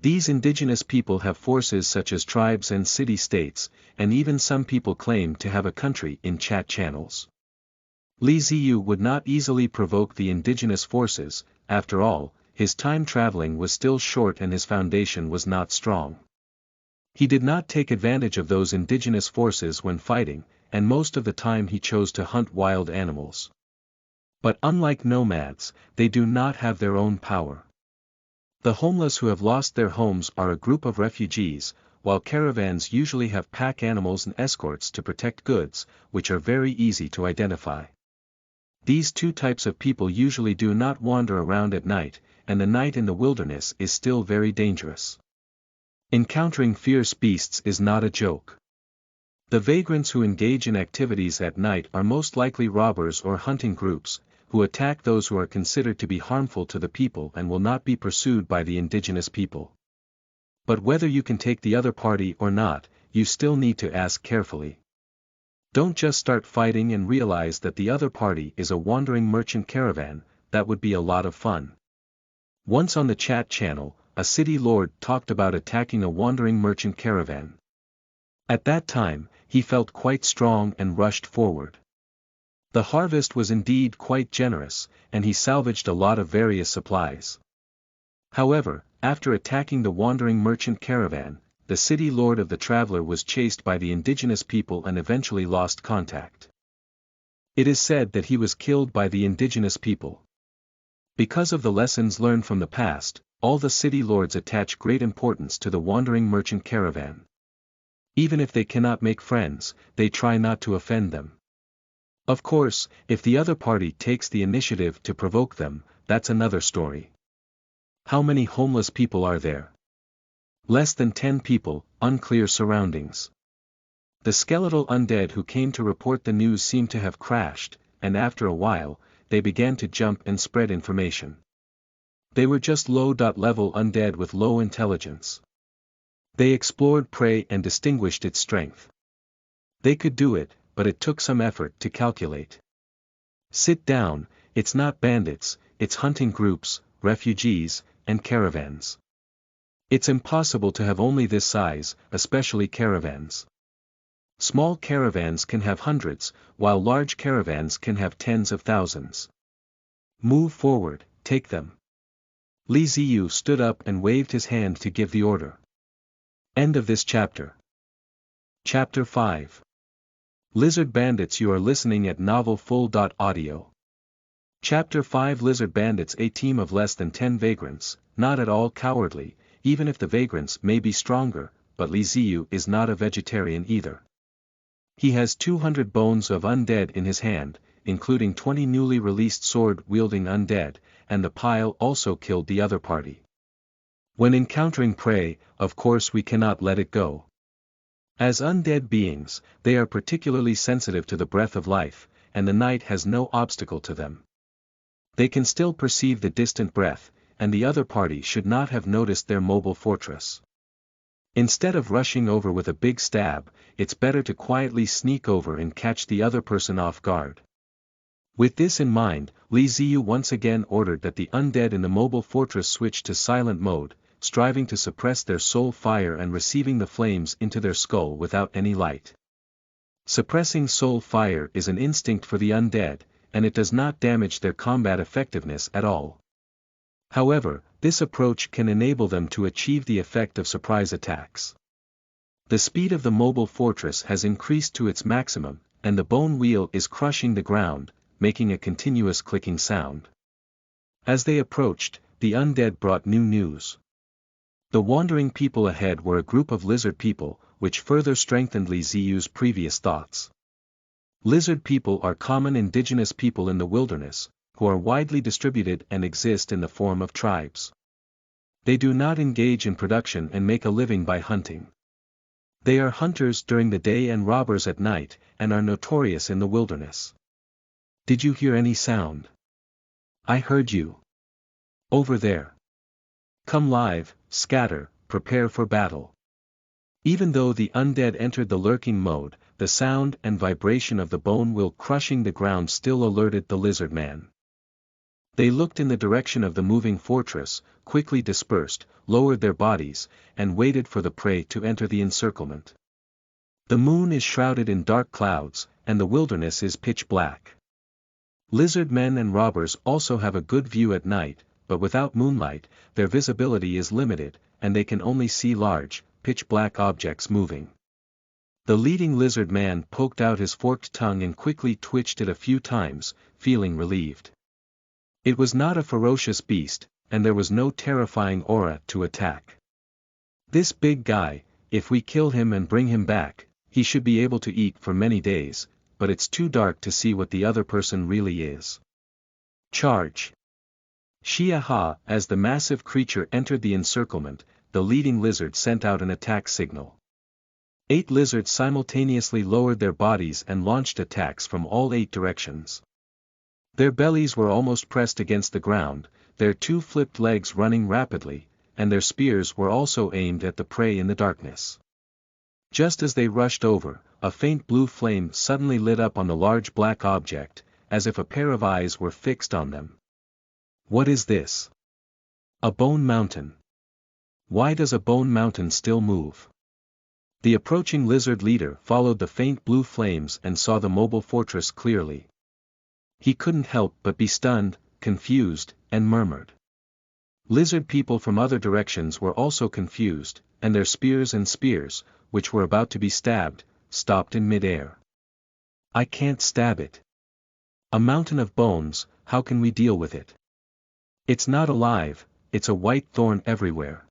These indigenous people have forces such as tribes and city-states, and even some people claim to have a country in chat channels. Ziyu would not easily provoke the indigenous forces. After all, his time traveling was still short and his foundation was not strong. He did not take advantage of those indigenous forces when fighting, and most of the time he chose to hunt wild animals. But unlike nomads, they do not have their own power. The homeless who have lost their homes are a group of refugees, while caravans usually have pack animals and escorts to protect goods, which are very easy to identify. These two types of people usually do not wander around at night, and the night in the wilderness is still very dangerous. Encountering fierce beasts is not a joke. The vagrants who engage in activities at night are most likely robbers or hunting groups, who attack those who are considered to be harmful to the people and will not be pursued by the indigenous people. But whether you can take the other party or not, you still need to ask carefully. Don't just start fighting and realize that the other party is a wandering merchant caravan. That would be a lot of fun. Once on the chat channel, a city lord talked about attacking a wandering merchant caravan. At that time, he felt quite strong and rushed forward. The harvest was indeed quite generous, and he salvaged a lot of various supplies. However, after attacking the wandering merchant caravan, the city lord of the traveler was chased by the indigenous people and eventually lost contact. It is said that he was killed by the indigenous people. Because of the lessons learned from the past, all the city lords attach great importance to the wandering merchant caravan. Even if they cannot make friends, they try not to offend them. Of course, if the other party takes the initiative to provoke them, that's another story. How many homeless people are there? Less than 10 people, unclear surroundings. The skeletal undead who came to report the news seemed to have crashed, and after a while, they began to jump and spread information. They were just low-level undead with low intelligence. They explored prey and distinguished its strength. They could do it, but it took some effort to calculate. Sit down, it's not bandits, it's hunting groups, refugees, and caravans. It's impossible to have only this size, especially caravans. Small caravans can have hundreds, while large caravans can have tens of thousands. Move forward, take them. Ziyu stood up and waved his hand to give the order. End of this chapter. Chapter 5. Lizard Bandits. You are listening at novelfull.audio. Chapter 5. Lizard Bandits. A team of less than 10 vagrants, not at all cowardly, even if the vagrants may be stronger, but Ziyu is not a vegetarian either. He has 200 bones of undead in his hand, including 20 newly released sword-wielding undead, and the pile also killed the other party. When encountering prey, of course we cannot let it go. As undead beings, they are particularly sensitive to the breath of life, and the night has no obstacle to them. They can still perceive the distant breath, and the other party should not have noticed their mobile fortress. Instead of rushing over with a big stab, it's better to quietly sneak over and catch the other person off guard. With this in mind, Ziyu once again ordered that the undead in the mobile fortress switch to silent mode, striving to suppress their soul fire and receiving the flames into their skull without any light. Suppressing soul fire is an instinct for the undead, and it does not damage their combat effectiveness at all. However, this approach can enable them to achieve the effect of surprise attacks. The speed of the mobile fortress has increased to its maximum, and the bone wheel is crushing the ground, making a continuous clicking sound. As they approached, the undead brought new news. The wandering people ahead were a group of lizard people, which further strengthened Ziyu's previous thoughts. Lizard people are common indigenous people in the wilderness, who are widely distributed and exist in the form of tribes. They do not engage in production and make a living by hunting. They are hunters during the day and robbers at night, and are notorious in the wilderness. Did you hear any sound? I heard you. Over there. Come live, scatter, prepare for battle. Even though the undead entered the lurking mode, the sound and vibration of the bone wheel crushing the ground still alerted the lizard man. They looked in the direction of the moving fortress, quickly dispersed, lowered their bodies, and waited for the prey to enter the encirclement. The moon is shrouded in dark clouds, and the wilderness is pitch black. Lizard men and robbers also have a good view at night, but without moonlight, their visibility is limited, and they can only see large, pitch-black objects moving. The leading lizard man poked out his forked tongue and quickly twitched it a few times, feeling relieved. It was not a ferocious beast, and there was no terrifying aura to attack. This big guy, if we kill him and bring him back, he should be able to eat for many days, but it's too dark to see what the other person really is. Charge! Shia-ha! As the massive creature entered the encirclement, the leading lizard sent out an attack signal. 8 lizards simultaneously lowered their bodies and launched attacks from all 8 directions. Their bellies were almost pressed against the ground, their 2 flipped legs running rapidly, and their spears were also aimed at the prey in the darkness. Just as they rushed over, a faint blue flame suddenly lit up on the large black object, as if a pair of eyes were fixed on them. What is this? A bone mountain. Why does a bone mountain still move? The approaching lizard leader followed the faint blue flames and saw the mobile fortress clearly. He couldn't help but be stunned, confused, and murmured. Lizard people from other directions were also confused, and their spears, which were about to be stabbed, stopped in mid-air. I can't stab it. A mountain of bones, how can we deal with it? It's not alive, it's a white thorn everywhere.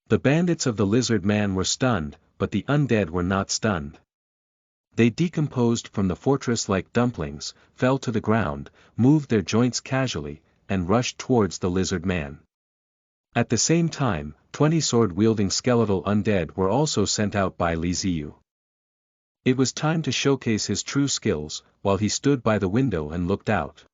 The bandits of the lizard man were stunned, but the undead were not stunned. They decomposed from the fortress like dumplings, fell to the ground, moved their joints casually, and rushed towards the lizard man. At the same time, 20 sword-wielding skeletal undead were also sent out by Ziyu. It was time to showcase his true skills, while he stood by the window and looked out.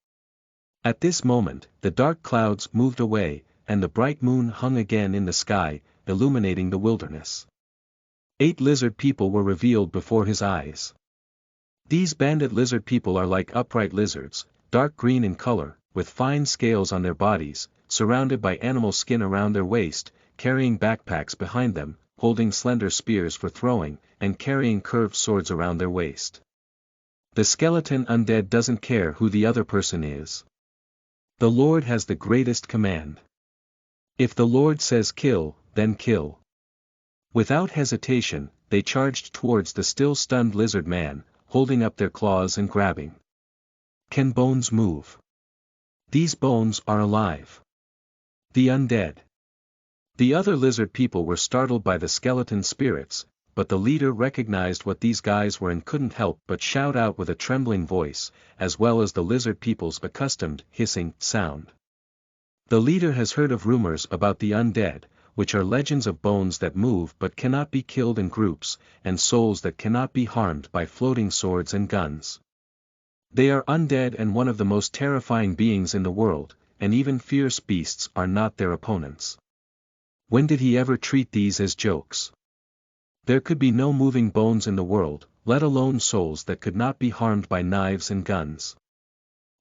At this moment, the dark clouds moved away, and the bright moon hung again in the sky, illuminating the wilderness. 8 lizard people were revealed before his eyes. These bandit lizard people are like upright lizards, dark green in color, with fine scales on their bodies, surrounded by animal skin around their waist, carrying backpacks behind them, holding slender spears for throwing, and carrying curved swords around their waist. The skeleton undead doesn't care who the other person is. The Lord has the greatest command. If the Lord says kill, then kill. Without hesitation, they charged towards the still stunned lizard man, holding up their claws and grabbing. Can bones move? These bones are alive. The undead. The other lizard people were startled by the skeleton spirits, but the leader recognized what these guys were and couldn't help but shout out with a trembling voice, as well as the lizard people's accustomed, hissing, sound. The leader has heard of rumors about the undead, which are legends of bones that move but cannot be killed in groups, and souls that cannot be harmed by floating swords and guns. They are undead and one of the most terrifying beings in the world, and even fierce beasts are not their opponents. When did he ever treat these as jokes? There could be no moving bones in the world, let alone souls that could not be harmed by knives and guns.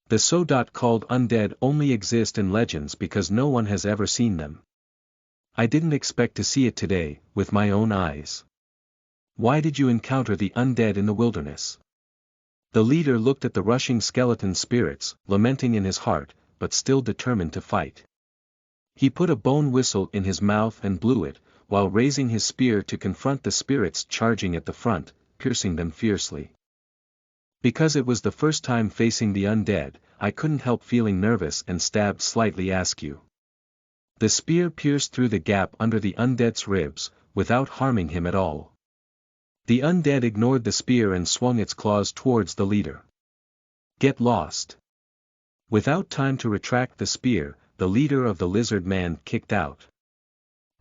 The so-called undead only exist in legends because no one has ever seen them. I didn't expect to see it today, with my own eyes. Why did you encounter the undead in the wilderness? The leader looked at the rushing skeleton spirits, lamenting in his heart, but still determined to fight. He put a bone whistle in his mouth and blew it, while raising his spear to confront the spirits charging at the front, piercing them fiercely. Because it was the first time facing the undead, I couldn't help feeling nervous and stabbed slightly askew. The spear pierced through the gap under the undead's ribs, without harming him at all. The undead ignored the spear and swung its claws towards the leader. Get lost. Without time to retract the spear, the leader of the lizard man kicked out.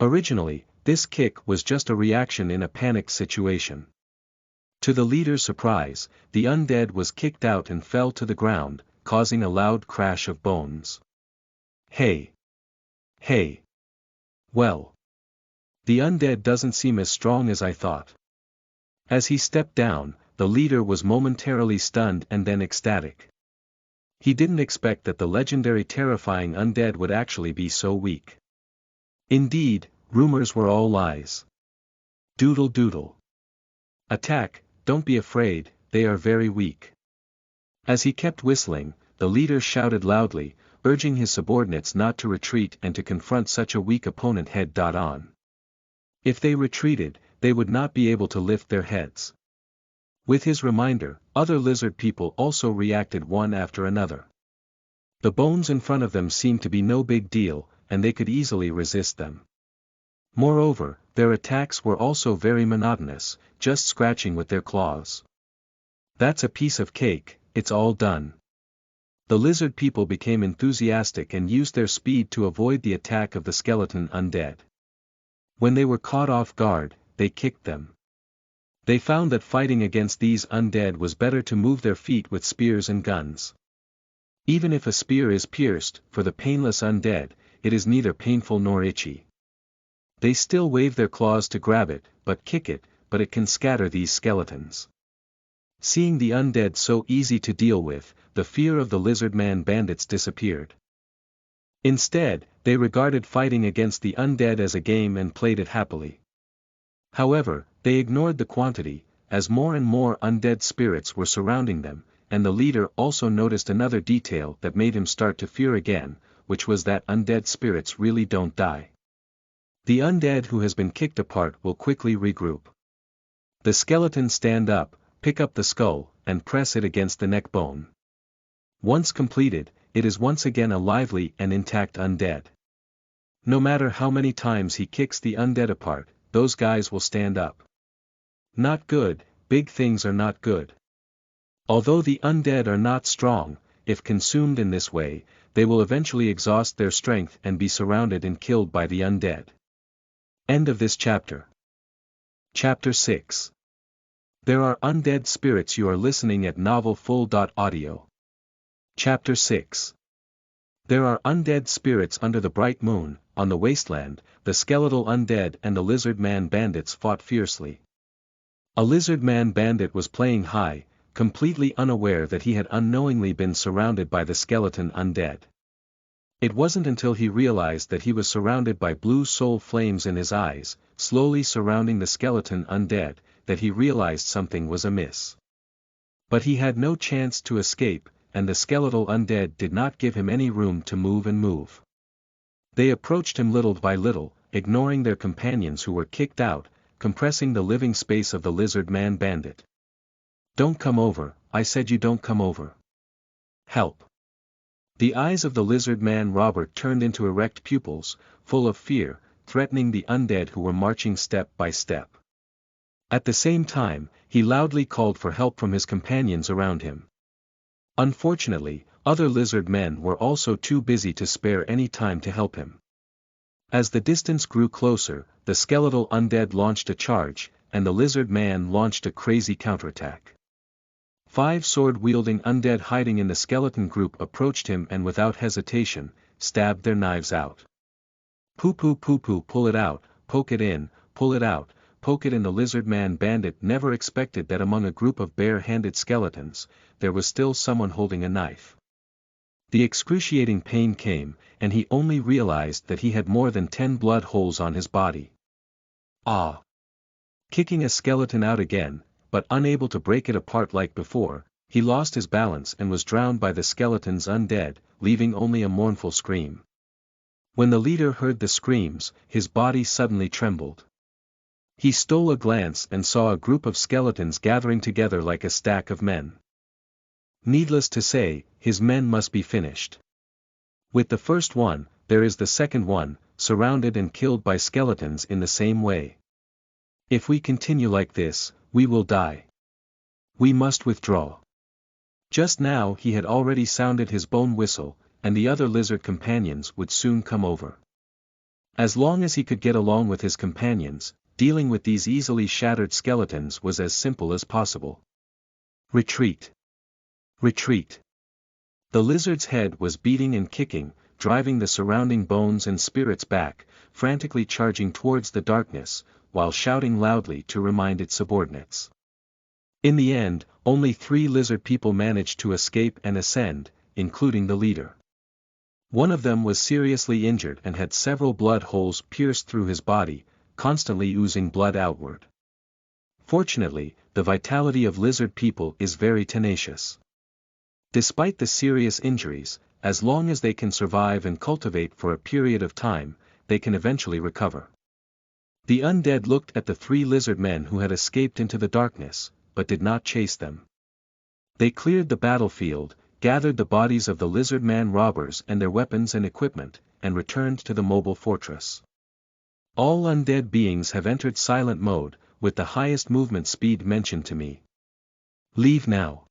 Originally, this kick was just a reaction in a panicked situation. To the leader's surprise, the undead was kicked out and fell to the ground, causing a loud crash of bones. Hey! Hey! Well! The undead doesn't seem as strong as I thought. As he stepped down, the leader was momentarily stunned and then ecstatic. He didn't expect that the legendary terrifying undead would actually be so weak. Indeed, rumors were all lies. Doodle doodle. Attack, don't be afraid, they are very weak. As he kept whistling, the leader shouted loudly, urging his subordinates not to retreat and to confront such a weak opponent head-on. If they retreated, they would not be able to lift their heads. With his reminder, other lizard people also reacted one after another. The bones in front of them seemed to be no big deal, and they could easily resist them. Moreover, their attacks were also very monotonous, just scratching with their claws. That's a piece of cake, it's all done. The lizard people became enthusiastic and used their speed to avoid the attack of the skeleton undead. When they were caught off guard, they kicked them. They found that fighting against these undead was better to move their feet with spears and guns. Even if a spear is pierced, for the painless undead, it is neither painful nor itchy. They still wave their claws to grab it, but kick it, but it can scatter these skeletons. Seeing the undead so easy to deal with, the fear of the lizard man bandits disappeared. Instead, they regarded fighting against the undead as a game and played it happily. However, they ignored the quantity, as more and more undead spirits were surrounding them, and the leader also noticed another detail that made him start to fear again, which was that undead spirits really don't die. The undead who has been kicked apart will quickly regroup. The skeletons stand up, pick up the skull, and press it against the neck bone. Once completed, it is once again a lively and intact undead. No matter how many times he kicks the undead apart, those guys will stand up. Not good, big things are not good. Although the undead are not strong, if consumed in this way, they will eventually exhaust their strength and be surrounded and killed by the undead. End of this chapter. Chapter 6. There are undead spirits. You are listening at novelfull.audio. Chapter 6. There are undead spirits under the bright moon. On the wasteland, the skeletal undead and the lizard man bandits fought fiercely. A lizard man bandit was playing high, completely unaware that he had unknowingly been surrounded by the skeleton undead. It wasn't until he realized that he was surrounded by blue soul flames in his eyes, slowly surrounding the skeleton undead, that he realized something was amiss. But he had no chance to escape, and the skeletal undead did not give him any room to move. They approached him little by little, ignoring their companions who were kicked out, compressing the living space of the lizard man bandit. Don't come over, I said you don't come over. Help. The eyes of the lizard man Robert turned into erect pupils, full of fear, threatening the undead who were marching step by step. At the same time, he loudly called for help from his companions around him. Unfortunately, other lizard men were also too busy to spare any time to help him. As the distance grew closer, the skeletal undead launched a charge, and the lizard man launched a crazy counterattack. 5 sword-wielding undead hiding in the skeleton group approached him and without hesitation, stabbed their knives out. Poo-poo, pull it out, poke it in, pull it out, poke it in. The lizard man bandit never expected that among a group of bare-handed skeletons, there was still someone holding a knife. The excruciating pain came, and he only realized that he had more than 10 blood holes on his body. Ah! Kicking a skeleton out again, but unable to break it apart like before, he lost his balance and was drowned by the skeleton's undead, leaving only a mournful scream. When the leader heard the screams, his body suddenly trembled. He stole a glance and saw a group of skeletons gathering together like a stack of men. Needless to say, his men must be finished. With the first one, there is the second one, surrounded and killed by skeletons in the same way. If we continue like this, we will die. We must withdraw. Just now he had already sounded his bone whistle, and the other lizard companions would soon come over. As long as he could get along with his companions, dealing with these easily shattered skeletons was as simple as possible. Retreat. Retreat. The lizard's head was beating and kicking, driving the surrounding bones and spirits back, frantically charging towards the darkness, while shouting loudly to remind its subordinates. In the end, only 3 lizard people managed to escape and ascend, including the leader. One of them was seriously injured and had several blood holes pierced through his body, constantly oozing blood outward. Fortunately, the vitality of lizard people is very tenacious. Despite the serious injuries, as long as they can survive and cultivate for a period of time, they can eventually recover. The undead looked at the 3 lizard men who had escaped into the darkness, but did not chase them. They cleared the battlefield, gathered the bodies of the lizard man robbers and their weapons and equipment, and returned to the mobile fortress. All undead beings have entered silent mode, with the highest movement speed mentioned to me. Leave now.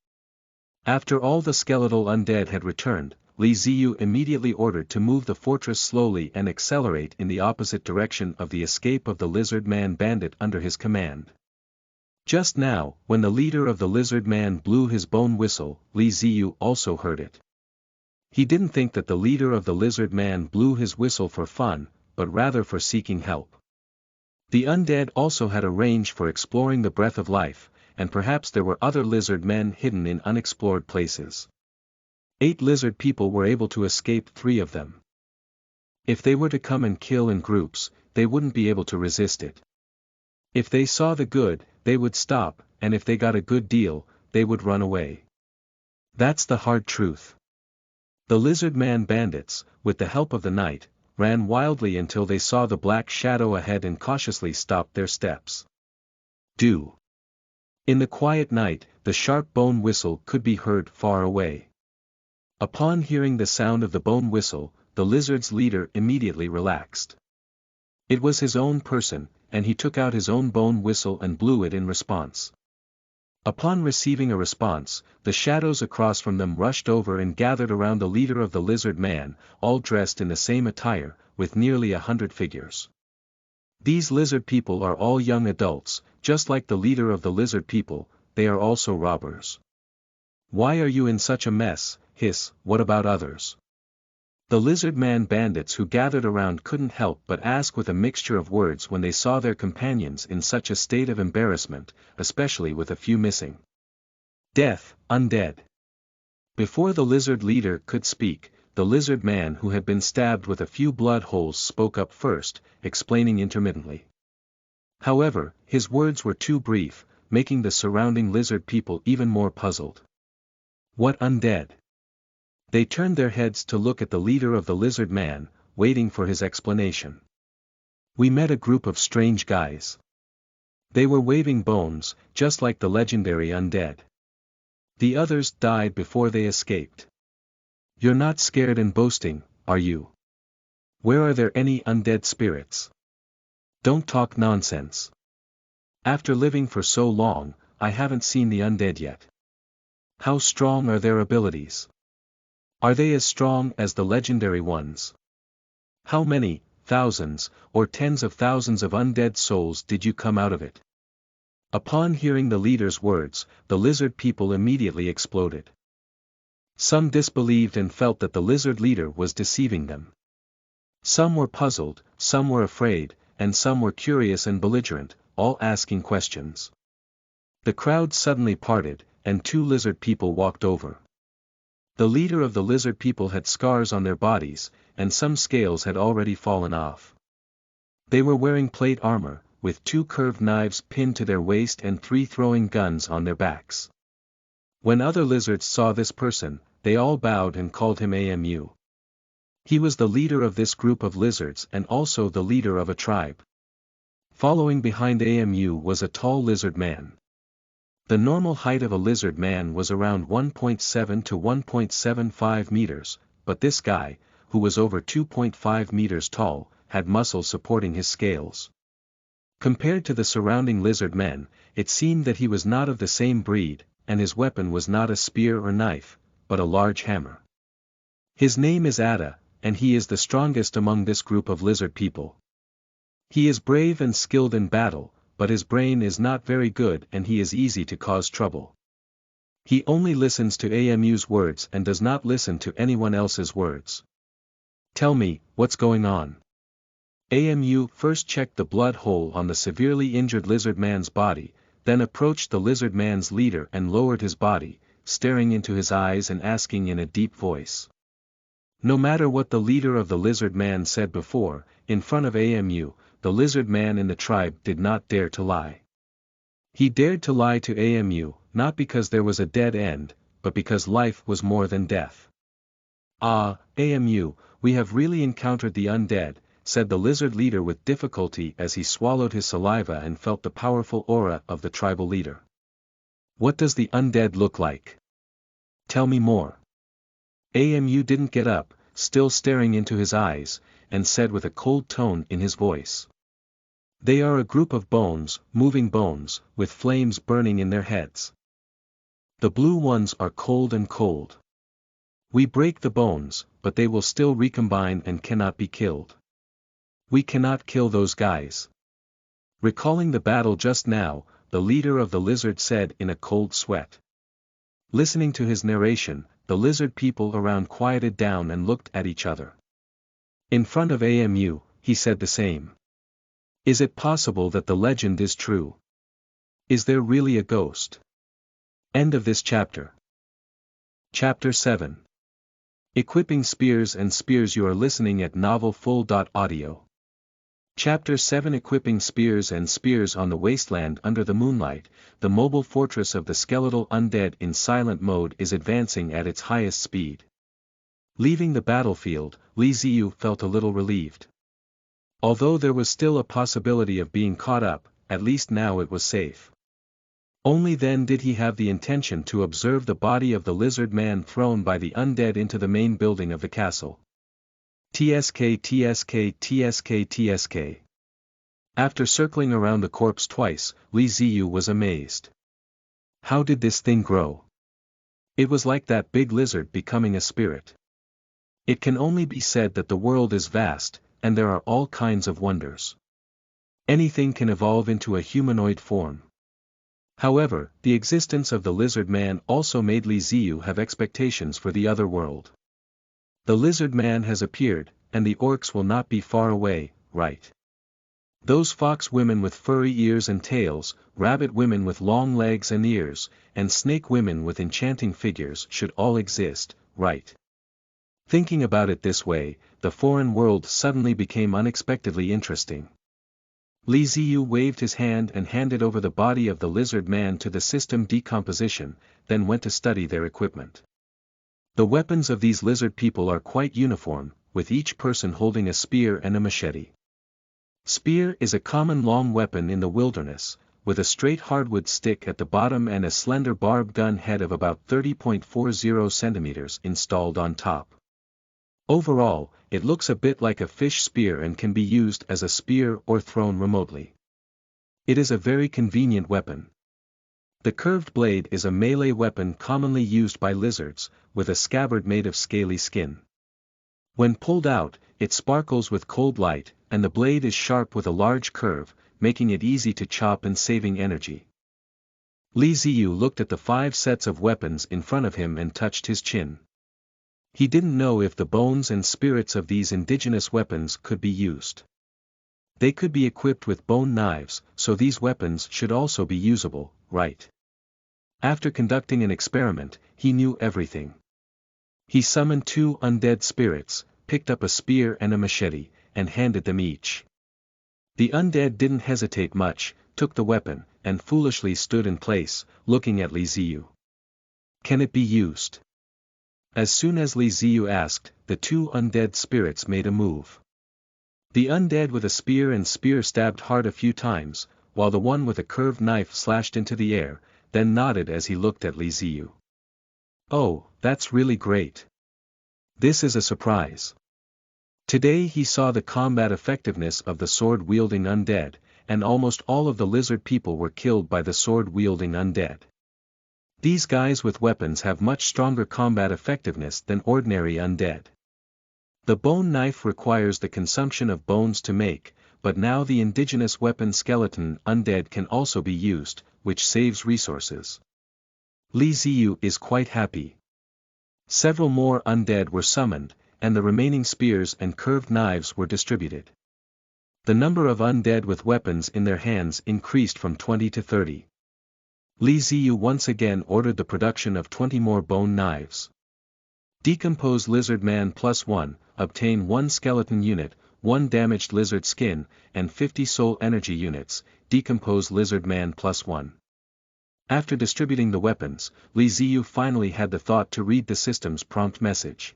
After all the skeletal undead had returned, Ziyu immediately ordered to move the fortress slowly and accelerate in the opposite direction of the escape of the lizard man bandit under his command. Just now, when the leader of the lizard man blew his bone whistle, Ziyu also heard it. He didn't think that the leader of the lizard man blew his whistle for fun, but rather for seeking help. The undead also had a range for exploring the breath of life, and perhaps there were other lizard men hidden in unexplored places. 8 lizard people were able to escape 3 of them. If they were to come and kill in groups, they wouldn't be able to resist it. If they saw the good, they would stop, and if they got a good deal, they would run away. That's the hard truth. The lizard man bandits, with the help of the night, ran wildly until they saw the black shadow ahead and cautiously stopped their steps. In the quiet night, the sharp bone whistle could be heard far away. Upon hearing the sound of the bone whistle, the lizard's leader immediately relaxed. It was his own person, and he took out his own bone whistle and blew it in response. Upon receiving a response, the shadows across from them rushed over and gathered around the leader of the lizard man, all dressed in the same attire, with nearly 100 figures. These lizard people are all young adults, just like the leader of the lizard people, they are also robbers. Why are you in such a mess? Hiss, what about others? The lizard man bandits who gathered around couldn't help but ask with a mixture of words when they saw their companions in such a state of embarrassment, especially with a few missing. Death, undead. Before the lizard leader could speak, the lizard man who had been stabbed with a few blood holes spoke up first, explaining intermittently. However, his words were too brief, making the surrounding lizard people even more puzzled. What undead? They turned their heads to look at the leader of the lizard man, waiting for his explanation. We met a group of strange guys. They were waving bones, just like the legendary undead. The others died before they escaped. You're not scared and boasting, are you? Where are there any undead spirits? Don't talk nonsense. After living for so long, I haven't seen the undead yet. How strong are their abilities? Are they as strong as the legendary ones? How many, thousands, or tens of thousands of undead souls did you come out of it? Upon hearing the leader's words, the lizard people immediately exploded. Some disbelieved and felt that the lizard leader was deceiving them. Some were puzzled, some were afraid, and some were curious and belligerent, all asking questions. The crowd suddenly parted, and 2 lizard people walked over. The leader of the lizard people had scars on their bodies, and some scales had already fallen off. They were wearing plate armor, with 2 curved knives pinned to their waist and 3 throwing guns on their backs. When other lizards saw this person, they all bowed and called him Amu. He was the leader of this group of lizards and also the leader of a tribe. Following behind Amu was a tall lizard man. The normal height of a lizard man was around 1.7 to 1.75 meters, but this guy, who was over 2.5 meters tall, had muscles supporting his scales. Compared to the surrounding lizard men, it seemed that he was not of the same breed, and his weapon was not a spear or knife, but a large hammer. His name is Ada, and he is the strongest among this group of lizard people. He is brave and skilled in battle, but his brain is not very good and he is easy to cause trouble. He only listens to Amu's words and does not listen to anyone else's words. Tell me, what's going on? Amu first checked the blood hole on the severely injured lizard man's body, then approached the lizard man's leader and lowered his body, staring into his eyes and asking in a deep voice. No matter what the leader of the lizard man said before, in front of Amu, the lizard man in the tribe did not dare to lie. He dared to lie to Amu, not because there was a dead end, but because life was more than death. Ah, Amu, we have really encountered the undead, said the lizard leader with difficulty as he swallowed his saliva and felt the powerful aura of the tribal leader. What does the undead look like? Tell me more. Amu didn't get up, still staring into his eyes, and said with a cold tone in his voice. They are a group of bones, moving bones, with flames burning in their heads. The blue ones are cold and cold. We break the bones, but they will still recombine and cannot be killed. We cannot kill those guys. Recalling the battle just now, the leader of the lizard said in a cold sweat. Listening to his narration, the lizard people around quieted down and looked at each other. In front of Amu, he said the same. Is it possible that the legend is true? Is there really a ghost? End of this chapter. Chapter 7. Equipping Spears and Spears. You are listening at novelfull.audio. Chapter 7. Equipping Spears and Spears. On the wasteland under the moonlight, the mobile fortress of the skeletal undead in silent mode is advancing at its highest speed. Leaving the battlefield, Ziyu felt a little relieved. Although there was still a possibility of being caught up, at least now it was safe. Only then did he have the intention to observe the body of the lizard man thrown by the undead into the main building of the castle. TSK. After circling around the corpse twice, Ziyu was amazed. How did this thing grow? It was like that big lizard becoming a spirit. It can only be said that the world is vast, and there are all kinds of wonders. Anything can evolve into a humanoid form. However, the existence of the lizard man also made Ziyu have expectations for the other world. The lizard man has appeared, and the orcs will not be far away, right? Those fox women with furry ears and tails, rabbit women with long legs and ears, and snake women with enchanting figures should all exist, right? Thinking about it this way, the foreign world suddenly became unexpectedly interesting. Ziyu waved his hand and handed over the body of the lizard man to the system decomposition, then went to study their equipment. The weapons of these lizard people are quite uniform, with each person holding a spear and a machete. Spear is a common long weapon in the wilderness, with a straight hardwood stick at the bottom and a slender barb gun head of about 30.40 centimeters installed on top. Overall, it looks a bit like a fish spear and can be used as a spear or thrown remotely. It is a very convenient weapon. The curved blade is a melee weapon commonly used by lizards, with a scabbard made of scaly skin. When pulled out, it sparkles with cold light, and the blade is sharp with a large curve, making it easy to chop and saving energy. Ziyu looked at the 5 sets of weapons in front of him and touched his chin. He didn't know if the bones and spirits of these indigenous weapons could be used. They could be equipped with bone knives, so these weapons should also be usable, right? After conducting an experiment, he knew everything. He summoned 2 undead spirits, picked up a spear and a machete, and handed them each. The undead didn't hesitate much, took the weapon, and foolishly stood in place, looking at Ziyu. Can it be used? As soon as Li Ziyu asked, the two undead spirits made a move. The undead with a spear stabbed hard a few times, while the one with a curved knife slashed into the air, then nodded as he looked at Li Ziyu. Oh, that's really great. This is a surprise. Today he saw the combat effectiveness of the sword-wielding undead, and almost all of the lizard people were killed by the sword-wielding undead. These guys with weapons have much stronger combat effectiveness than ordinary undead. The bone knife requires the consumption of bones to make, but now the indigenous weapon skeleton undead can also be used, which saves resources. Li Ziyu is quite happy. Several more undead were summoned, and the remaining spears and curved knives were distributed. The number of undead with weapons in their hands increased from 20 to 30. Li Ziyu once again ordered the production of 20 more bone knives. Decompose Lizard Man +1, obtain 1 skeleton unit, 1 damaged lizard skin, and 50 soul energy units, decompose Lizard Man +1. After distributing the weapons, Li Ziyu finally had the thought to read the system's prompt message.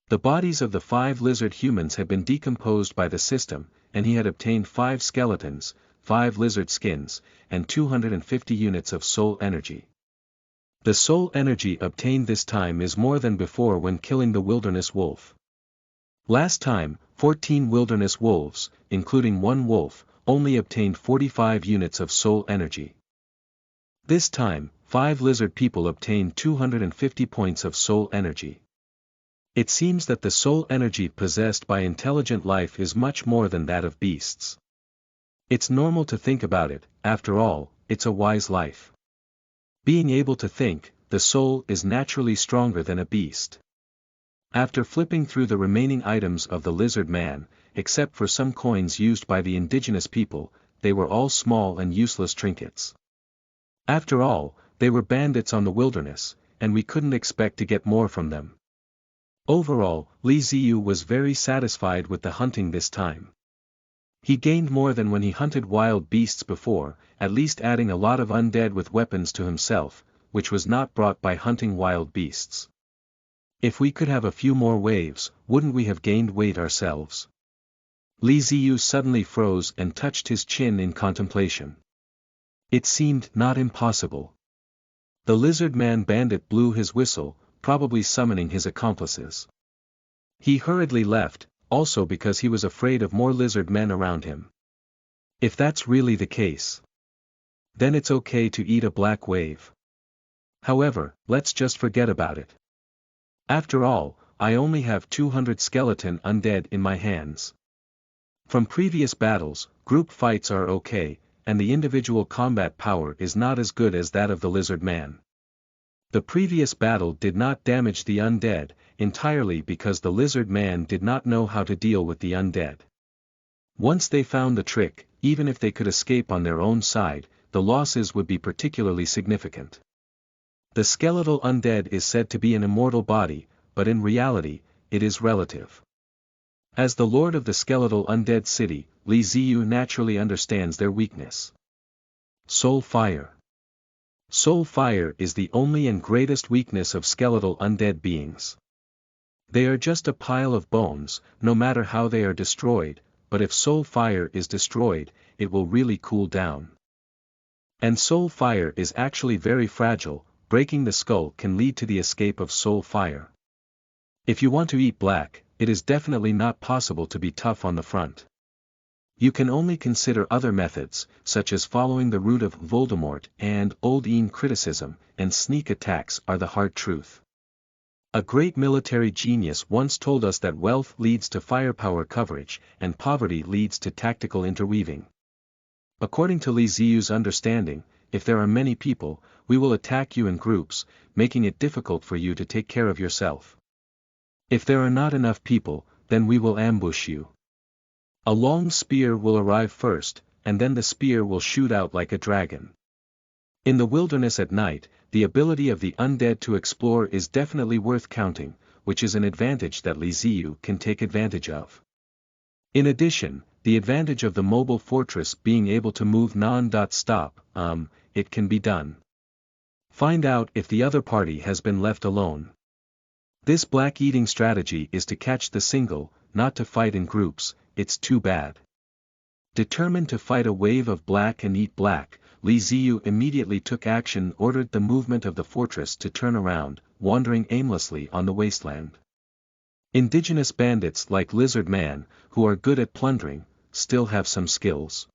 The bodies of the 5 lizard humans had been decomposed by the system, and he had obtained 5 skeletons, 5 lizard skins, and 250 units of soul energy. The soul energy obtained this time is more than before when killing the wilderness wolf. Last time, 14 wilderness wolves, including 1 wolf, only obtained 45 units of soul energy. This time, 5 lizard people obtained 250 points of soul energy. It seems that the soul energy possessed by intelligent life is much more than that of beasts. It's normal to think about it, after all, it's a wise life. Being able to think, the soul is naturally stronger than a beast. After flipping through the remaining items of the lizard man, except for some coins used by the indigenous people, they were all small and useless trinkets. After all, they were bandits on the wilderness, and we couldn't expect to get more from them. Overall, Li Ziyu was very satisfied with the hunting this time. He gained more than when he hunted wild beasts before, at least adding a lot of undead with weapons to himself, which was not brought by hunting wild beasts. If we could have a few more waves, wouldn't we have gained weight ourselves? Li Ziyu suddenly froze and touched his chin in contemplation. It seemed not impossible. The lizard man bandit blew his whistle, probably summoning his accomplices. He hurriedly left, also because he was afraid of more lizard men around him. If that's really the case, then it's okay to eat a black wave. However, let's just forget about it. After all, I only have 200 skeleton undead in my hands. From previous battles, group fights are okay, and the individual combat power is not as good as that of the lizard man. The previous battle did not damage the undead, entirely because the lizard man did not know how to deal with the undead. Once they found the trick, even if they could escape on their own side, the losses would be particularly significant. The skeletal undead is said to be an immortal body, but in reality, it is relative. As the lord of the skeletal undead city, Li Ziyu naturally understands their weakness. Soul fire. Soul fire is the only and greatest weakness of skeletal undead beings. They are just a pile of bones, no matter how they are destroyed, but if soul fire is destroyed, it will really cool down. And soul fire is actually very fragile, breaking the skull can lead to the escape of soul fire. If you want to eat black, it is definitely not possible to be tough on the front. You can only consider other methods, such as following the route of Voldemort and Old Ian criticism, and sneak attacks are the hard truth. A great military genius once told us that wealth leads to firepower coverage, and poverty leads to tactical interweaving. According to Li Ziyu's understanding, if there are many people, we will attack you in groups, making it difficult for you to take care of yourself. If there are not enough people, then we will ambush you. A long spear will arrive first, and then the spear will shoot out like a dragon. In the wilderness at night, the ability of the undead to explore is definitely worth counting, which is an advantage that Li Ziyu can take advantage of. In addition, the advantage of the mobile fortress being able to move non-stop, it can be done. Find out if the other party has been left alone. This black eating strategy is to catch the single, not to fight in groups. It's too bad. Determined to fight a wave of black and eat black, Ziyu immediately took action, ordered the movement of the fortress to turn around, wandering aimlessly on the wasteland. Indigenous bandits like Lizard Man, who are good at plundering, still have some skills.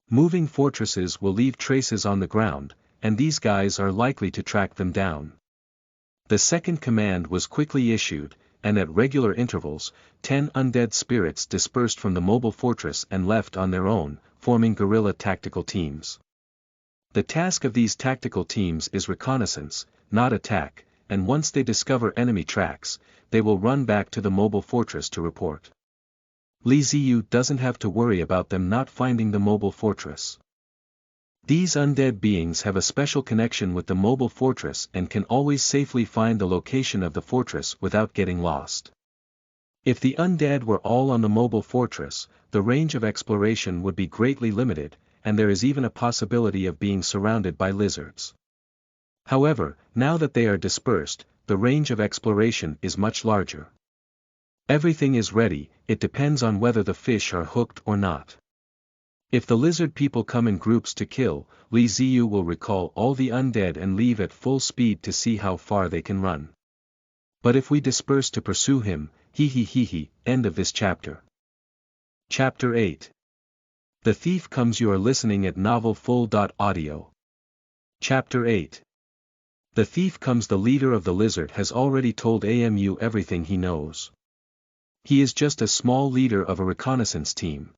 Moving fortresses will leave traces on the ground, and these guys are likely to track them down. The second command was quickly issued, and at regular intervals, 10 undead spirits dispersed from the mobile fortress and left on their own, forming guerrilla tactical teams. The task of these tactical teams is reconnaissance, not attack, and once they discover enemy tracks, they will run back to the mobile fortress to report. Ziyu doesn't have to worry about them not finding the mobile fortress. These undead beings have a special connection with the mobile fortress and can always safely find the location of the fortress without getting lost. If the undead were all on the mobile fortress, the range of exploration would be greatly limited, and there is even a possibility of being surrounded by lizards. However, now that they are dispersed, the range of exploration is much larger. Everything is ready, it depends on whether the fish are hooked or not. If the lizard people come in groups to kill, Ziyu will recall all the undead and leave at full speed to see how far they can run. But if we disperse to pursue him, end of this chapter. Chapter 8. The Thief Comes. You are listening at novelfull.audio. Chapter 8. The Thief Comes. The leader of the lizard has already told AMU everything he knows. He is just a small leader of a reconnaissance team.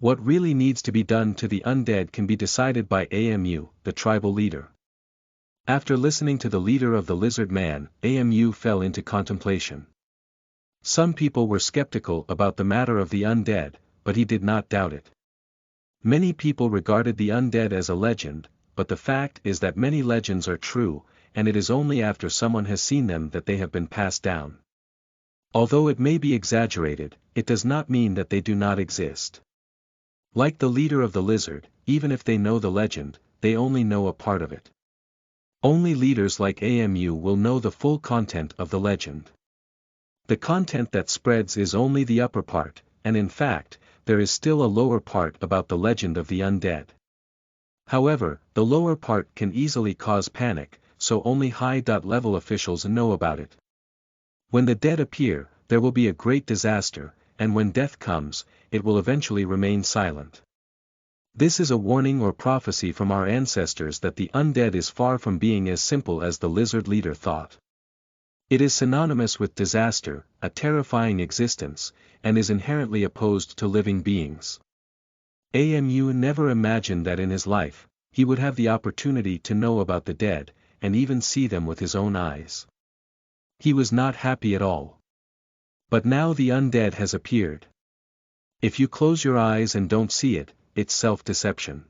What really needs to be done to the undead can be decided by AMU, the tribal leader. After listening to the leader of the lizard man, AMU fell into contemplation. Some people were skeptical about the matter of the undead, but he did not doubt it. Many people regarded the undead as a legend, but the fact is that many legends are true, and it is only after someone has seen them that they have been passed down. Although it may be exaggerated, it does not mean that they do not exist. Like the leader of the lizard, even if they know the legend, they only know a part of it. Only leaders like AMU will know the full content of the legend. The content that spreads is only the upper part, and in fact, there is still a lower part about the legend of the undead. However, the lower part can easily cause panic, so only high-level officials know about it. When the dead appear, there will be a great disaster, and when death comes, it will eventually remain silent. This is a warning or prophecy from our ancestors that the undead is far from being as simple as the lizard leader thought. It is synonymous with disaster, a terrifying existence, and is inherently opposed to living beings. AMU never imagined that in his life, he would have the opportunity to know about the dead, and even see them with his own eyes. He was not happy at all. But now the undead has appeared. If you close your eyes and don't see it, it's self-deception.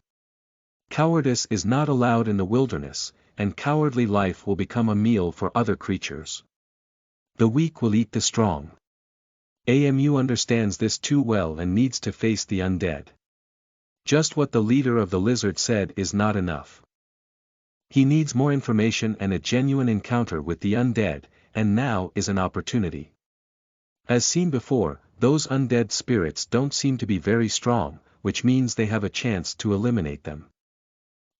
Cowardice is not allowed in the wilderness, and cowardly life will become a meal for other creatures. The weak will eat the strong. AMU understands this too well and needs to face the undead. Just what the leader of the lizard said is not enough. He needs more information and a genuine encounter with the undead, and now is an opportunity. As seen before, those undead spirits don't seem to be very strong, which means they have a chance to eliminate them.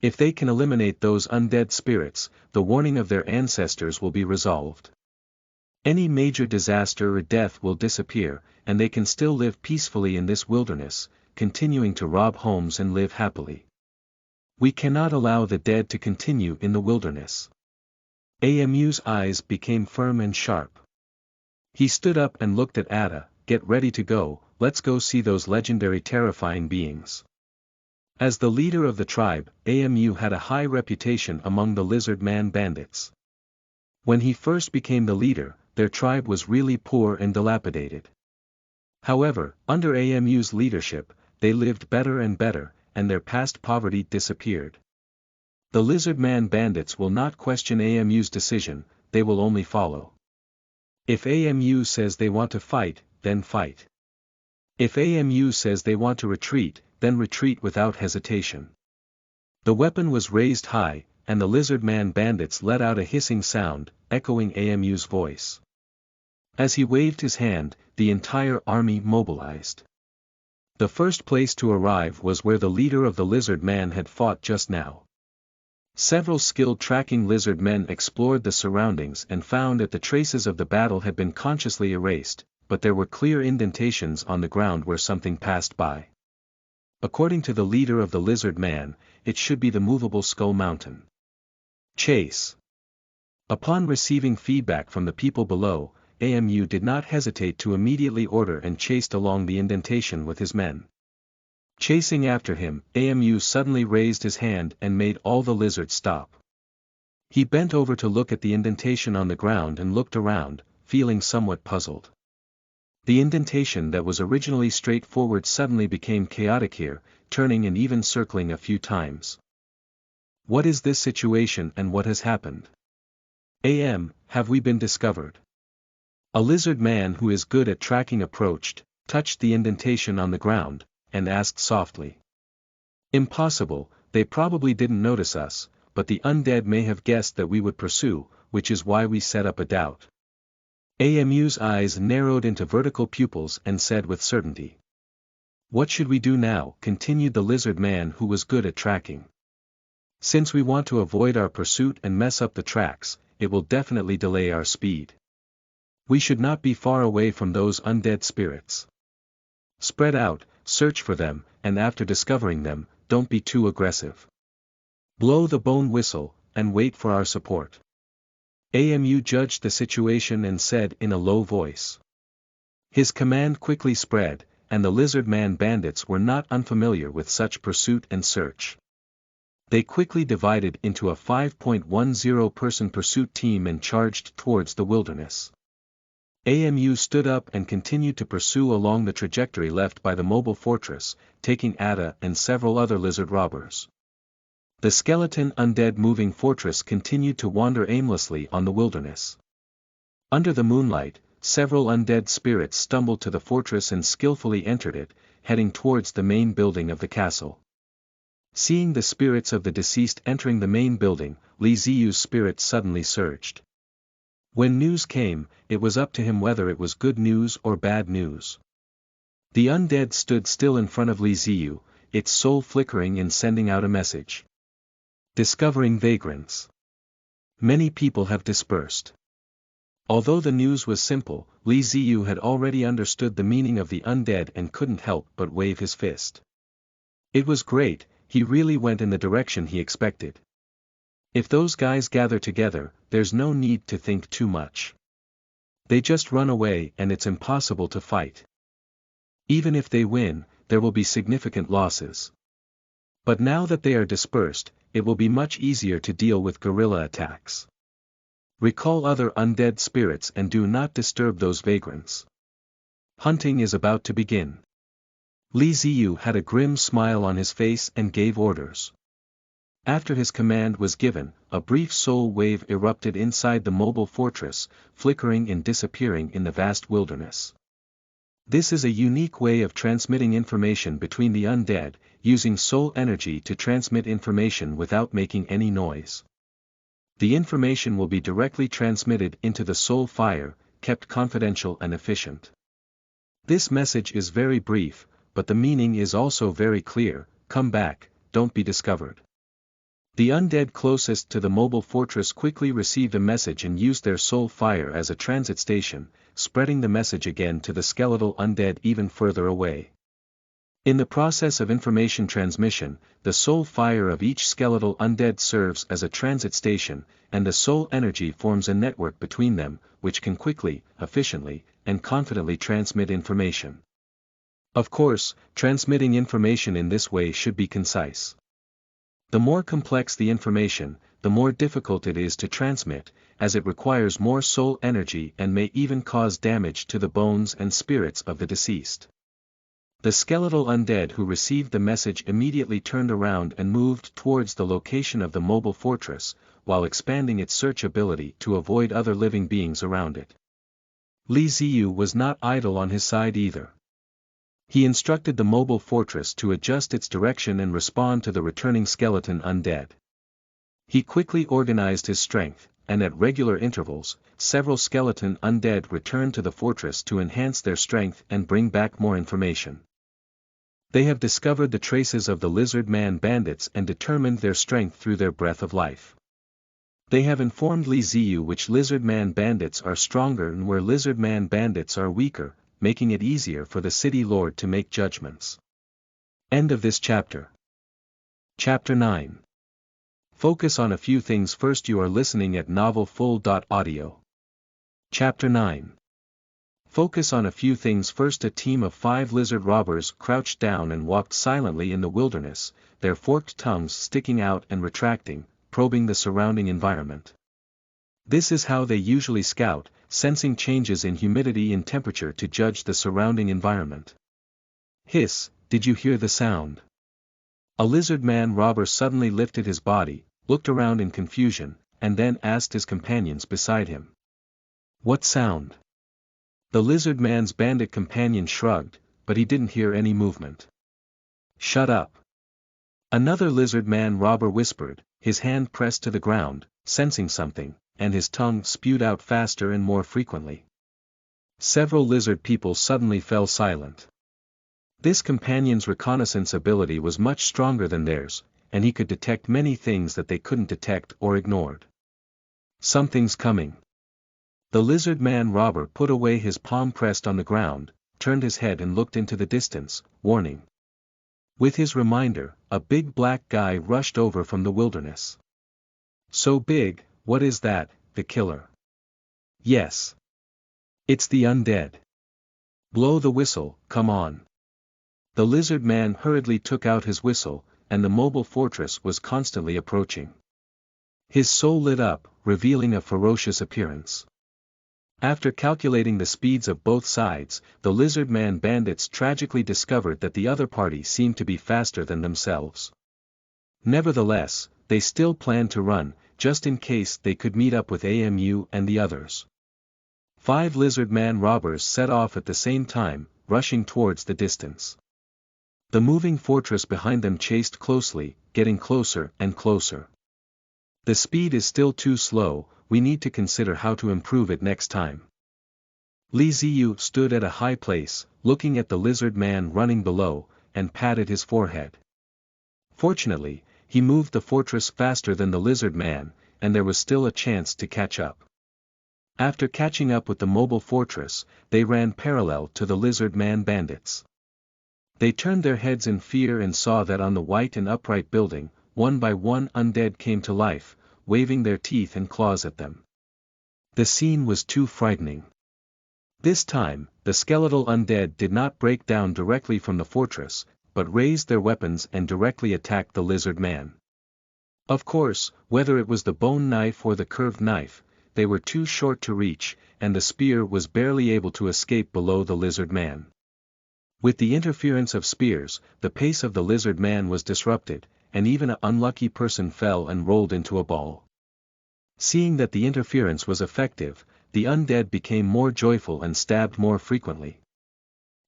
If they can eliminate those undead spirits, the warning of their ancestors will be resolved. Any major disaster or death will disappear, and they can still live peacefully in this wilderness, continuing to rob homes and live happily. We cannot allow the dead to continue in the wilderness. AMU's eyes became firm and sharp. He stood up and looked at Ada. Get ready to go, let's go see those legendary terrifying beings. As the leader of the tribe, AMU had a high reputation among the lizard man bandits. When he first became the leader, their tribe was really poor and dilapidated. However, under AMU's leadership, they lived better and better, and their past poverty disappeared. The lizard man bandits will not question AMU's decision, they will only follow. If AMU says they want to fight, then fight. If AMU says they want to retreat, then retreat without hesitation. The weapon was raised high, and the lizard man bandits let out a hissing sound, echoing AMU's voice. As he waved his hand, the entire army mobilized. The first place to arrive was where the leader of the lizard man had fought just now. Several skilled tracking lizard men explored the surroundings and found that the traces of the battle had been consciously erased, but there were clear indentations on the ground where something passed by. According to the leader of the lizard man, it should be the movable skull mountain. Chase. Upon receiving feedback from the people below, AMU did not hesitate to immediately order and chased along the indentation with his men. Chasing after him, AMU suddenly raised his hand and made all the lizards stop. He bent over to look at the indentation on the ground and looked around, feeling somewhat puzzled. The indentation that was originally straightforward suddenly became chaotic here, turning and even circling a few times. What is this situation and what has happened? Have we been discovered? A lizard man who is good at tracking approached, touched the indentation on the ground, and asked softly. Impossible, they probably didn't notice us, but the undead may have guessed that we would pursue, which is why we set up a doubt. AMU's eyes narrowed into vertical pupils and said with certainty. What should we do now? Continued the lizard man who was good at tracking. Since we want to avoid our pursuit and mess up the tracks, it will definitely delay our speed. We should not be far away from those undead spirits. Spread out, search for them, and after discovering them, don't be too aggressive. Blow the bone whistle, and wait for our support. AMU judged the situation and said in a low voice. His command quickly spread, and the lizard man bandits were not unfamiliar with such pursuit and search. They quickly divided into a 5.10-person pursuit team and charged towards the wilderness. AMU stood up and continued to pursue along the trajectory left by the mobile fortress, taking Ada and several other lizard robbers. The skeleton undead moving fortress continued to wander aimlessly on the wilderness. Under the moonlight, several undead spirits stumbled to the fortress and skillfully entered it, heading towards the main building of the castle. Seeing the spirits of the deceased entering the main building, Ziyu's spirit suddenly surged. When news came, it was up to him whether it was good news or bad news. The undead stood still in front of Ziyu, its soul flickering in sending out a message. Discovering vagrants. Many people have dispersed. Although the news was simple, Ziyu had already understood the meaning of the undead and couldn't help but wave his fist. It was great, he really went in the direction he expected. If those guys gather together, there's no need to think too much. They just run away and it's impossible to fight. Even if they win, there will be significant losses. But now that they are dispersed, it will be much easier to deal with guerrilla attacks. Recall other undead spirits and do not disturb those vagrants. Hunting is about to begin. Ziyu had a grim smile on his face and gave orders. After his command was given, a brief soul wave erupted inside the mobile fortress, flickering and disappearing in the vast wilderness. This is a unique way of transmitting information between the undead, using soul energy to transmit information without making any noise. The information will be directly transmitted into the soul fire, kept confidential and efficient. This message is very brief, but the meaning is also very clear: come back, don't be discovered. The undead closest to the mobile fortress quickly received a message and used their soul fire as a transit station, spreading the message again to the skeletal undead even further away. In the process of information transmission, the soul fire of each skeletal undead serves as a transit station, and the soul energy forms a network between them, which can quickly, efficiently, and confidently transmit information. Of course, transmitting information in this way should be concise. The more complex the information, the more difficult it is to transmit, as it requires more soul energy and may even cause damage to the bones and spirits of the deceased. The skeletal undead who received the message immediately turned around and moved towards the location of the mobile fortress, while expanding its search ability to avoid other living beings around it. Ziyu was not idle on his side either. He instructed the mobile fortress to adjust its direction and respond to the returning skeleton undead. He quickly organized his strength, and at regular intervals, several skeleton undead return to the fortress to enhance their strength and bring back more information. They have discovered the traces of the lizard man bandits and determined their strength through their breath of life. They have informed Ziyu which lizard man bandits are stronger and where lizard man bandits are weaker, making it easier for the city lord to make judgments. End of this chapter. Chapter 9. Focus on a few things first. You are listening at novelfull.audio. Chapter 9. Focus on a few things first. A team of 5 lizard robbers crouched down and walked silently in the wilderness, their forked tongues sticking out and retracting, probing the surrounding environment. This is how they usually scout, sensing changes in humidity and temperature to judge the surrounding environment. Hiss, did you hear the sound? A lizard man robber suddenly lifted his body, looked around in confusion, and then asked his companions beside him. What sound? The lizard man's bandit companion shrugged, but he didn't hear any movement. Shut up. Another lizard man robber whispered, his hand pressed to the ground, sensing something, and his tongue spewed out faster and more frequently. Several lizard people suddenly fell silent. This companion's reconnaissance ability was much stronger than theirs, and he could detect many things that they couldn't detect or ignored. Something's coming. The lizard man robber put away his palm pressed on the ground, turned his head and looked into the distance, warning. With his reminder, a big black guy rushed over from the wilderness. So big, what is that, the killer? Yes. It's the undead. Blow the whistle, come on. The lizard man hurriedly took out his whistle, and the mobile fortress was constantly approaching. His soul lit up, revealing a ferocious appearance. After calculating the speeds of both sides, the lizard man bandits tragically discovered that the other party seemed to be faster than themselves. Nevertheless, they still planned to run, just in case they could meet up with AMU and the others. 5 lizard man robbers set off at the same time, rushing towards the distance. The moving fortress behind them chased closely, getting closer and closer. The speed is still too slow, we need to consider how to improve it next time. Ziyu stood at a high place, looking at the lizard man running below, and patted his forehead. Fortunately, he moved the fortress faster than the lizard man, and there was still a chance to catch up. After catching up with the mobile fortress, they ran parallel to the lizard man bandits. They turned their heads in fear and saw that on the white and upright building, one by one undead came to life, waving their teeth and claws at them. The scene was too frightening. This time, the skeletal undead did not break down directly from the fortress, but raised their weapons and directly attacked the lizard man. Of course, whether it was the bone knife or the curved knife, they were too short to reach, and the spear was barely able to escape below the lizard man. With the interference of spears, the pace of the lizard man was disrupted, and even an unlucky person fell and rolled into a ball. Seeing that the interference was effective, the undead became more joyful and stabbed more frequently.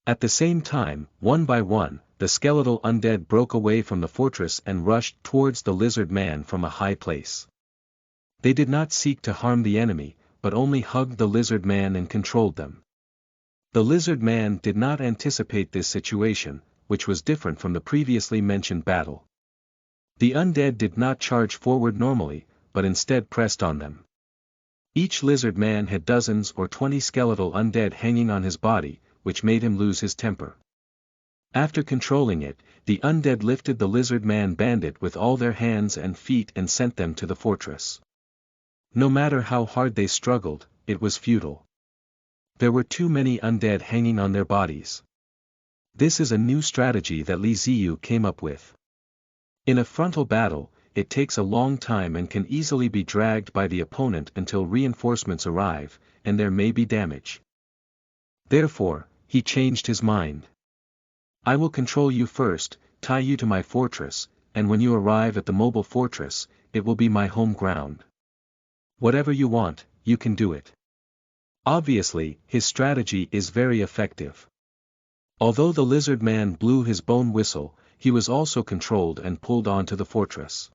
At the same time, one by one, the skeletal undead broke away from the fortress and rushed towards the lizard man from a high place. They did not seek to harm the enemy, but only hugged the lizard man and controlled them. The lizard man did not anticipate this situation, which was different from the previously mentioned battle. The undead did not charge forward normally, but instead pressed on them. Each lizard man had dozens or 20 skeletal undead hanging on his body, which made him lose his temper. After controlling it, the undead lifted the lizard man bandit with all their hands and feet and sent them to the fortress. No matter how hard they struggled, it was futile. There were too many undead hanging on their bodies. This is a new strategy that Ziyu came up with. In a frontal battle, it takes a long time and can easily be dragged by the opponent until reinforcements arrive, and there may be damage. Therefore, he changed his mind. I will control you first, tie you to my fortress, and when you arrive at the mobile fortress, it will be my home ground. Whatever you want, you can do it. Obviously, his strategy is very effective. Although the lizard man blew his bone whistle, he was also controlled and pulled on to the fortress.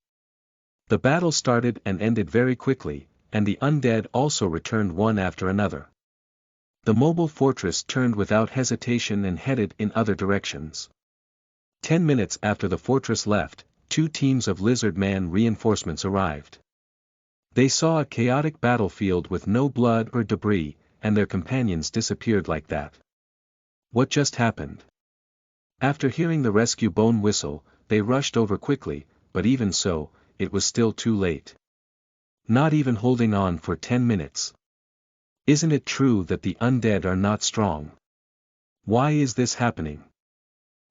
The battle started and ended very quickly, and the undead also returned one after another. The mobile fortress turned without hesitation and headed in other directions. 10 minutes after the fortress left, 2 teams of lizard man reinforcements arrived. They saw a chaotic battlefield with no blood or debris, and their companions disappeared like that. What just happened? After hearing the rescue bone whistle, they rushed over quickly, but even so, it was still too late. Not even holding on for 10 minutes. Isn't it true that the undead are not strong? Why is this happening?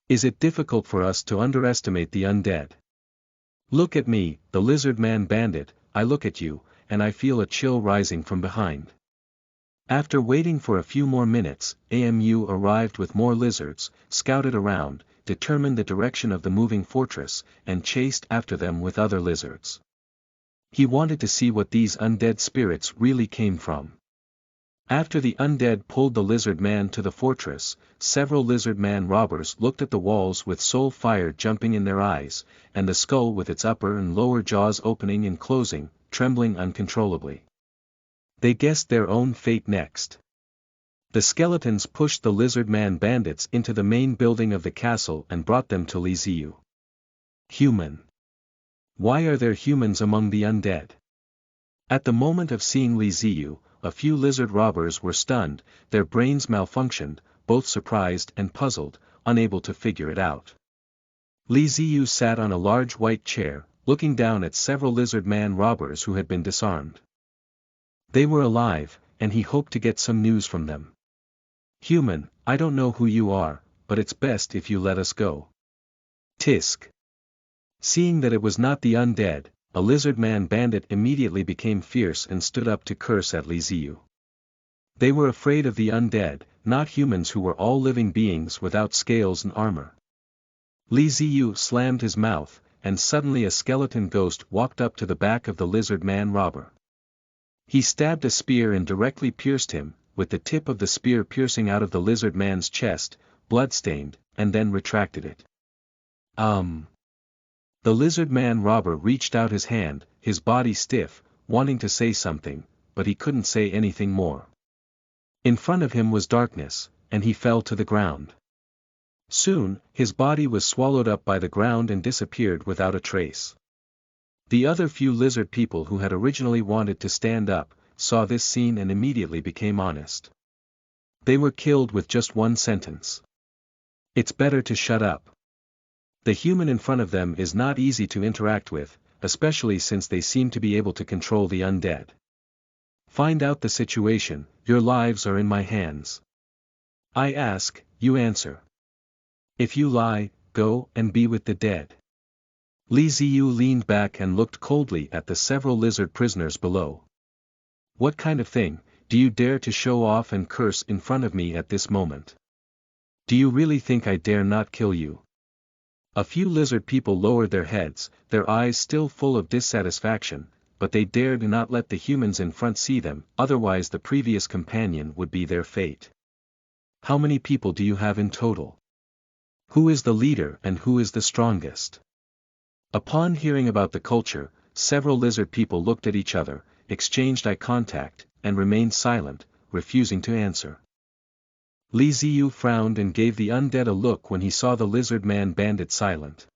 Is it difficult for us to underestimate the undead? Look at me, the lizard man bandit, I look at you, and I feel a chill rising from behind. After waiting for a few more minutes, AMU arrived with more lizards, scouted around, determined the direction of the moving fortress, and chased after them with other lizards. He wanted to see what these undead spirits really came from. After the undead pulled the lizard man to the fortress, several lizard man robbers looked at the walls with soul fire jumping in their eyes, and the skull with its upper and lower jaws opening and closing, trembling uncontrollably. They guessed their own fate next. The skeletons pushed the lizard man bandits into the main building of the castle and brought them to Ziyu. Human. Why are there humans among the undead? At the moment of seeing Ziyu, a few lizard robbers were stunned, their brains malfunctioned, both surprised and puzzled, unable to figure it out. Ziyu sat on a large white chair, looking down at several lizard man robbers who had been disarmed. They were alive, and he hoped to get some news from them. Human, I don't know who you are, but it's best if you let us go. Tisk. Seeing that it was not the undead, a lizard man bandit immediately became fierce and stood up to curse at Ziyu. They were afraid of the undead, not humans who were all living beings without scales and armor. Ziyu slammed his mouth, and suddenly a skeleton ghost walked up to the back of the lizard man robber. He stabbed a spear and directly pierced him, with the tip of the spear piercing out of the lizard man's chest, blood-stained, and then retracted it. The lizard man robber reached out his hand, his body stiff, wanting to say something, but he couldn't say anything more. In front of him was darkness, and he fell to the ground. Soon, his body was swallowed up by the ground and disappeared without a trace. The other few lizard people who had originally wanted to stand up, saw this scene and immediately became honest. They were killed with just one sentence. It's better to shut up. The human in front of them is not easy to interact with, especially since they seem to be able to control the undead. Find out the situation, your lives are in my hands. I ask, you answer. If you lie, go and be with the dead. Ziyu leaned back and looked coldly at the several lizard prisoners below. What kind of thing, do you dare to show off and curse in front of me at this moment? Do you really think I dare not kill you? A few lizard people lowered their heads, their eyes still full of dissatisfaction, but they dared not let the humans in front see them, otherwise the previous companion would be their fate. How many people do you have in total? Who is the leader and who is the strongest? Upon hearing about the culture, several lizard people looked at each other, exchanged eye contact, and remained silent, refusing to answer. Ziyu frowned and gave the undead a look when he saw the lizard man bandit silent.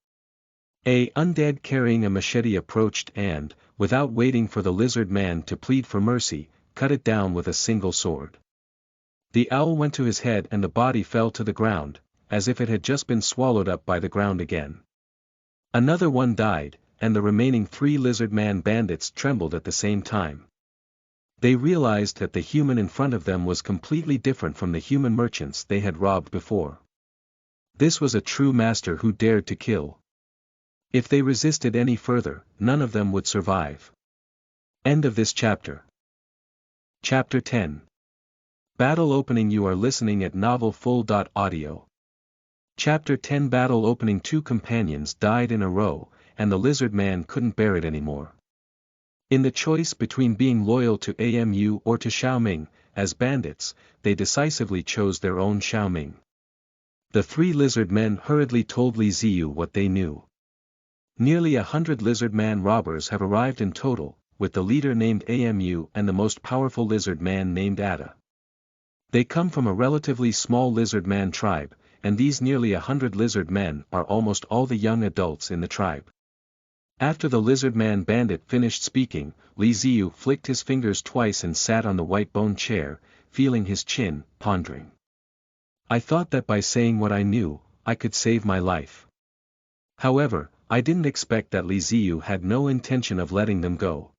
A undead carrying a machete approached and, without waiting for the lizard man to plead for mercy, cut it down with a single sword. The owl went to his head and the body fell to the ground, as if it had just been swallowed up by the ground again. Another one died, and the remaining 3 lizard man bandits trembled at the same time. They realized that the human in front of them was completely different from the human merchants they had robbed before. This was a true master who dared to kill. If they resisted any further, none of them would survive. End of this chapter. Chapter 10. Battle Opening. You are listening at novelfull.audio. Chapter 10. Battle Opening. 2 companions died in a row, and the lizard man couldn't bear it anymore. In the choice between being loyal to AMU or to Xiaoming, as bandits, they decisively chose their own Xiaoming. The 3 lizard men hurriedly told Ziyu what they knew. Nearly 100 lizard man robbers have arrived in total, with the leader named Amu and the most powerful lizard man named Ada. They come from a relatively small lizard man tribe, and these nearly 100 lizard men are almost all the young adults in the tribe. After the lizard man bandit finished speaking, Ziyu flicked his fingers twice and sat on the white bone chair, feeling his chin, pondering. I thought that by saying what I knew, I could save my life. However, I didn't expect that Ziyu had no intention of letting them go.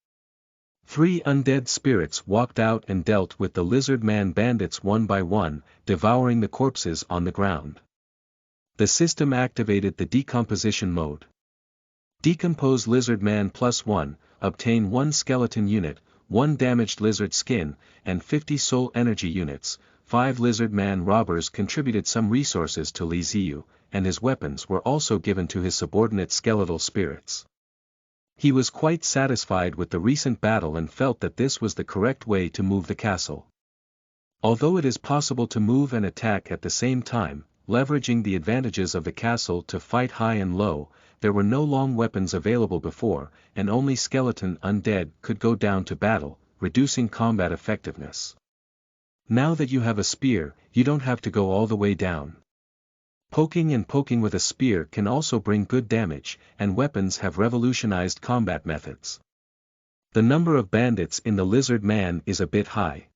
3 undead spirits walked out and dealt with the lizard man bandits one by one, devouring the corpses on the ground. The system activated the decomposition mode. Decompose lizard man +1, obtain 1 skeleton unit, 1 damaged lizard skin, and 50 soul energy units. 5 lizard man robbers contributed some resources to Ziyu, and his weapons were also given to his subordinate skeletal spirits. He was quite satisfied with the recent battle and felt that this was the correct way to move the castle. Although it is possible to move and attack at the same time, leveraging the advantages of the castle to fight high and low, there were no long weapons available before, and only skeleton undead could go down to battle, reducing combat effectiveness. Now that you have a spear, you don't have to go all the way down. Poking with a spear can also bring good damage, and weapons have revolutionized combat methods. The number of bandits in the lizard man is a bit high.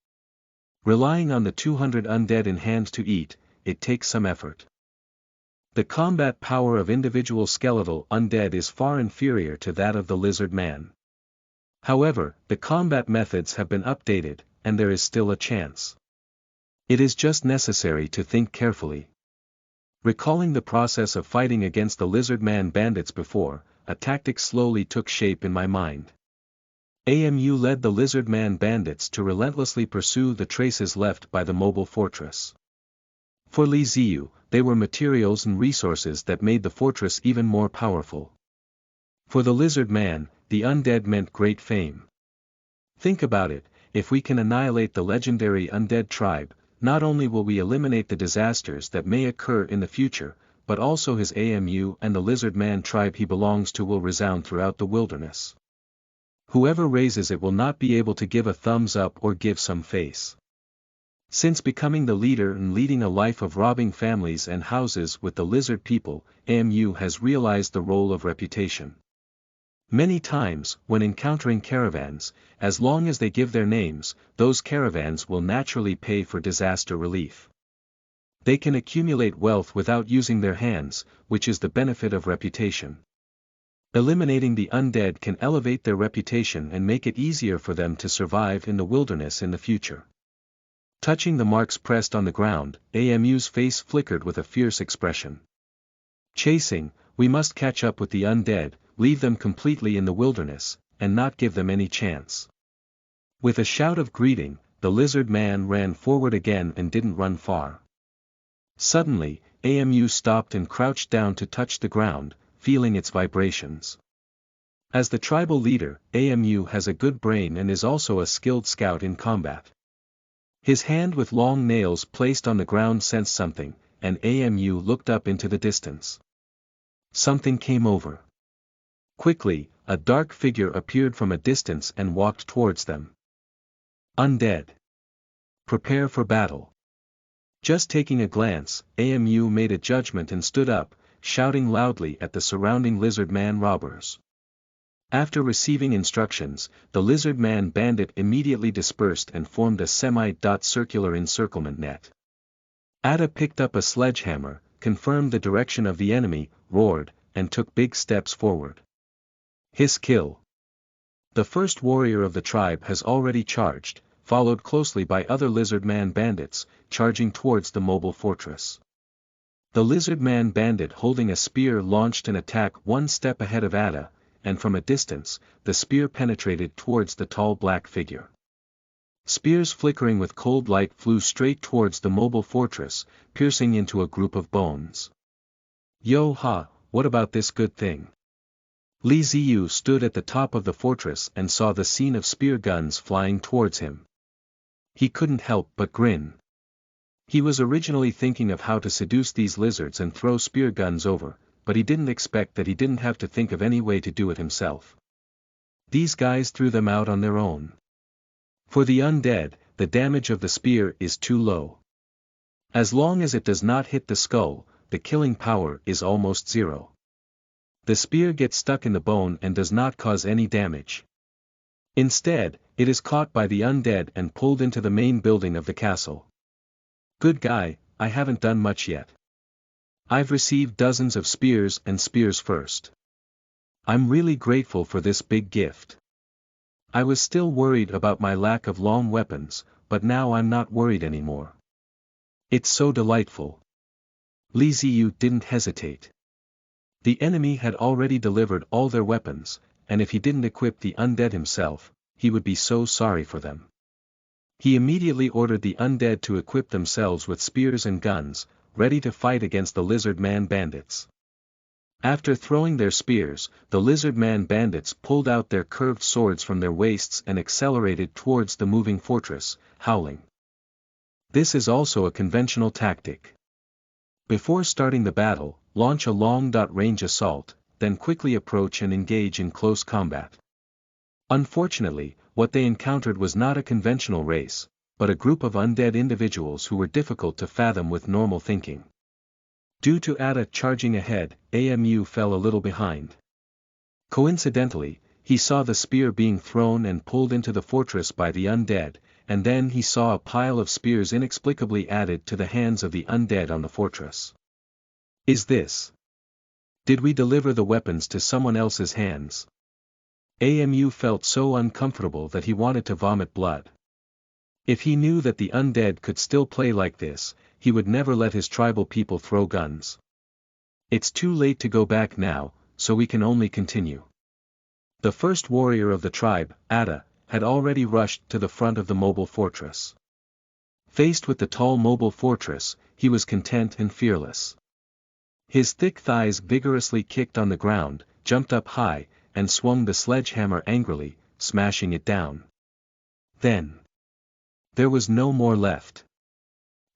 Relying on the 200 undead in hand to eat, it takes some effort. The combat power of individual skeletal undead is far inferior to that of the lizard man. However, the combat methods have been updated, and there is still a chance. It is just necessary to think carefully. Recalling the process of fighting against the lizard man bandits before, a tactic slowly took shape in my mind. Amu led the lizard man bandits to relentlessly pursue the traces left by the mobile fortress. For Ziyu, they were materials and resources that made the fortress even more powerful. For the lizard man, the undead meant great fame. Think about it, if we can annihilate the legendary undead tribe, not only will we eliminate the disasters that may occur in the future, but also his Amu and the lizard man tribe he belongs to will resound throughout the wilderness. Whoever raises it will not be able to give a thumbs up or give some face. Since becoming the leader and leading a life of robbing families and houses with the lizard people, Amu has realized the role of reputation. Many times, when encountering caravans, as long as they give their names, those caravans will naturally pay for disaster relief. They can accumulate wealth without using their hands, which is the benefit of reputation. Eliminating the undead can elevate their reputation and make it easier for them to survive in the wilderness in the future. Touching the marks pressed on the ground, Amu's face flickered with a fierce expression. Chasing, we must catch up with the undead, leave them completely in the wilderness, and not give them any chance. With a shout of greeting, the lizard man ran forward again and didn't run far. Suddenly, Amu stopped and crouched down to touch the ground, feeling its vibrations. As the tribal leader, Amu has a good brain and is also a skilled scout in combat. His hand with long nails placed on the ground sensed something, and Amu looked up into the distance. Something came over. Quickly, a dark figure appeared from a distance and walked towards them. Undead. Prepare for battle. Just taking a glance, Amu made a judgment and stood up, shouting loudly at the surrounding lizard man robbers. After receiving instructions, the lizard man bandit immediately dispersed and formed a semi-circular encirclement net. Ada picked up a sledgehammer, confirmed the direction of the enemy, roared, and took big steps forward. His kill. The first warrior of the tribe has already charged, followed closely by other lizard man bandits, charging towards the mobile fortress. The lizard man bandit holding a spear launched an attack one step ahead of Ada, and from a distance, the spear penetrated towards the tall black figure. Spears flickering with cold light flew straight towards the mobile fortress, piercing into a group of bones. Yo ha, what about this good thing? Ziyu stood at the top of the fortress and saw the scene of spear guns flying towards him. He couldn't help but grin. He was originally thinking of how to seduce these lizards and throw spear guns over, but he didn't expect that he didn't have to think of any way to do it himself. These guys threw them out on their own. For the undead, the damage of the spear is too low. As long as it does not hit the skull, the killing power is almost zero. The spear gets stuck in the bone and does not cause any damage. Instead, it is caught by the undead and pulled into the main building of the castle. Good guy, I haven't done much yet. I've received dozens of spears and spears first. I'm really grateful for this big gift. I was still worried about my lack of long weapons, but now I'm not worried anymore. It's so delightful. Ziyu didn't hesitate. The enemy had already delivered all their weapons, and if he didn't equip the undead himself, he would be so sorry for them. He immediately ordered the undead to equip themselves with spears and guns, ready to fight against the lizard man bandits. After throwing their spears, the lizard man bandits pulled out their curved swords from their waists and accelerated towards the moving fortress, howling. This is also a conventional tactic. Before starting the battle, launch a long-range assault, then quickly approach and engage in close combat. Unfortunately, what they encountered was not a conventional race, but a group of undead individuals who were difficult to fathom with normal thinking. Due to Ada charging ahead, Amu fell a little behind. Coincidentally, he saw the spear being thrown and pulled into the fortress by the undead, and then he saw a pile of spears inexplicably added to the hands of the undead on the fortress. Is this? Did we deliver the weapons to someone else's hands? Amu felt so uncomfortable that he wanted to vomit blood. If he knew that the undead could still play like this, he would never let his tribal people throw guns. It's too late to go back now, so we can only continue. The first warrior of the tribe, Ada, had already rushed to the front of the mobile fortress. Faced with the tall mobile fortress, he was content and fearless. His thick thighs vigorously kicked on the ground, jumped up high, and swung the sledgehammer angrily, smashing it down. Then there was no more left.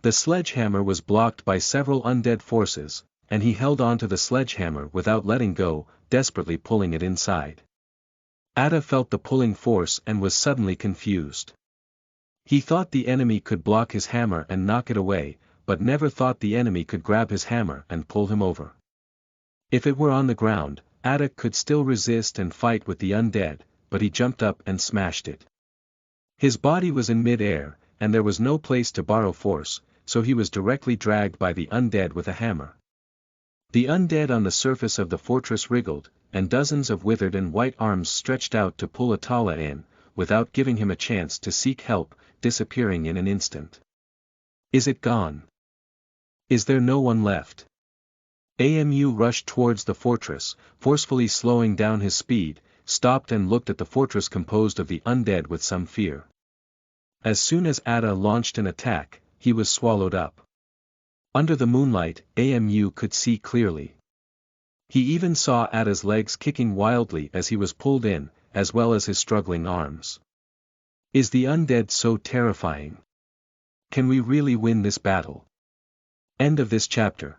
The sledgehammer was blocked by several undead forces, and he held on to the sledgehammer without letting go, desperately pulling it inside. Ada felt the pulling force and was suddenly confused. He thought the enemy could block his hammer and knock it away, but never thought the enemy could grab his hammer and pull him over. If it were on the ground, Ada could still resist and fight with the undead, but he jumped up and smashed it. His body was in mid-air, and there was no place to borrow force, so he was directly dragged by the undead with a hammer. The undead on the surface of the fortress wriggled, and dozens of withered and white arms stretched out to pull Atala in, without giving him a chance to seek help, disappearing in an instant. Is it gone? Is there no one left? Amu rushed towards the fortress, forcefully slowing down his speed, stopped and looked at the fortress composed of the undead with some fear. As soon as Ada launched an attack, he was swallowed up. Under the moonlight, Amu could see clearly. He even saw Ada's legs kicking wildly as he was pulled in, as well as his struggling arms. Is the undead so terrifying? Can we really win this battle? End of this chapter.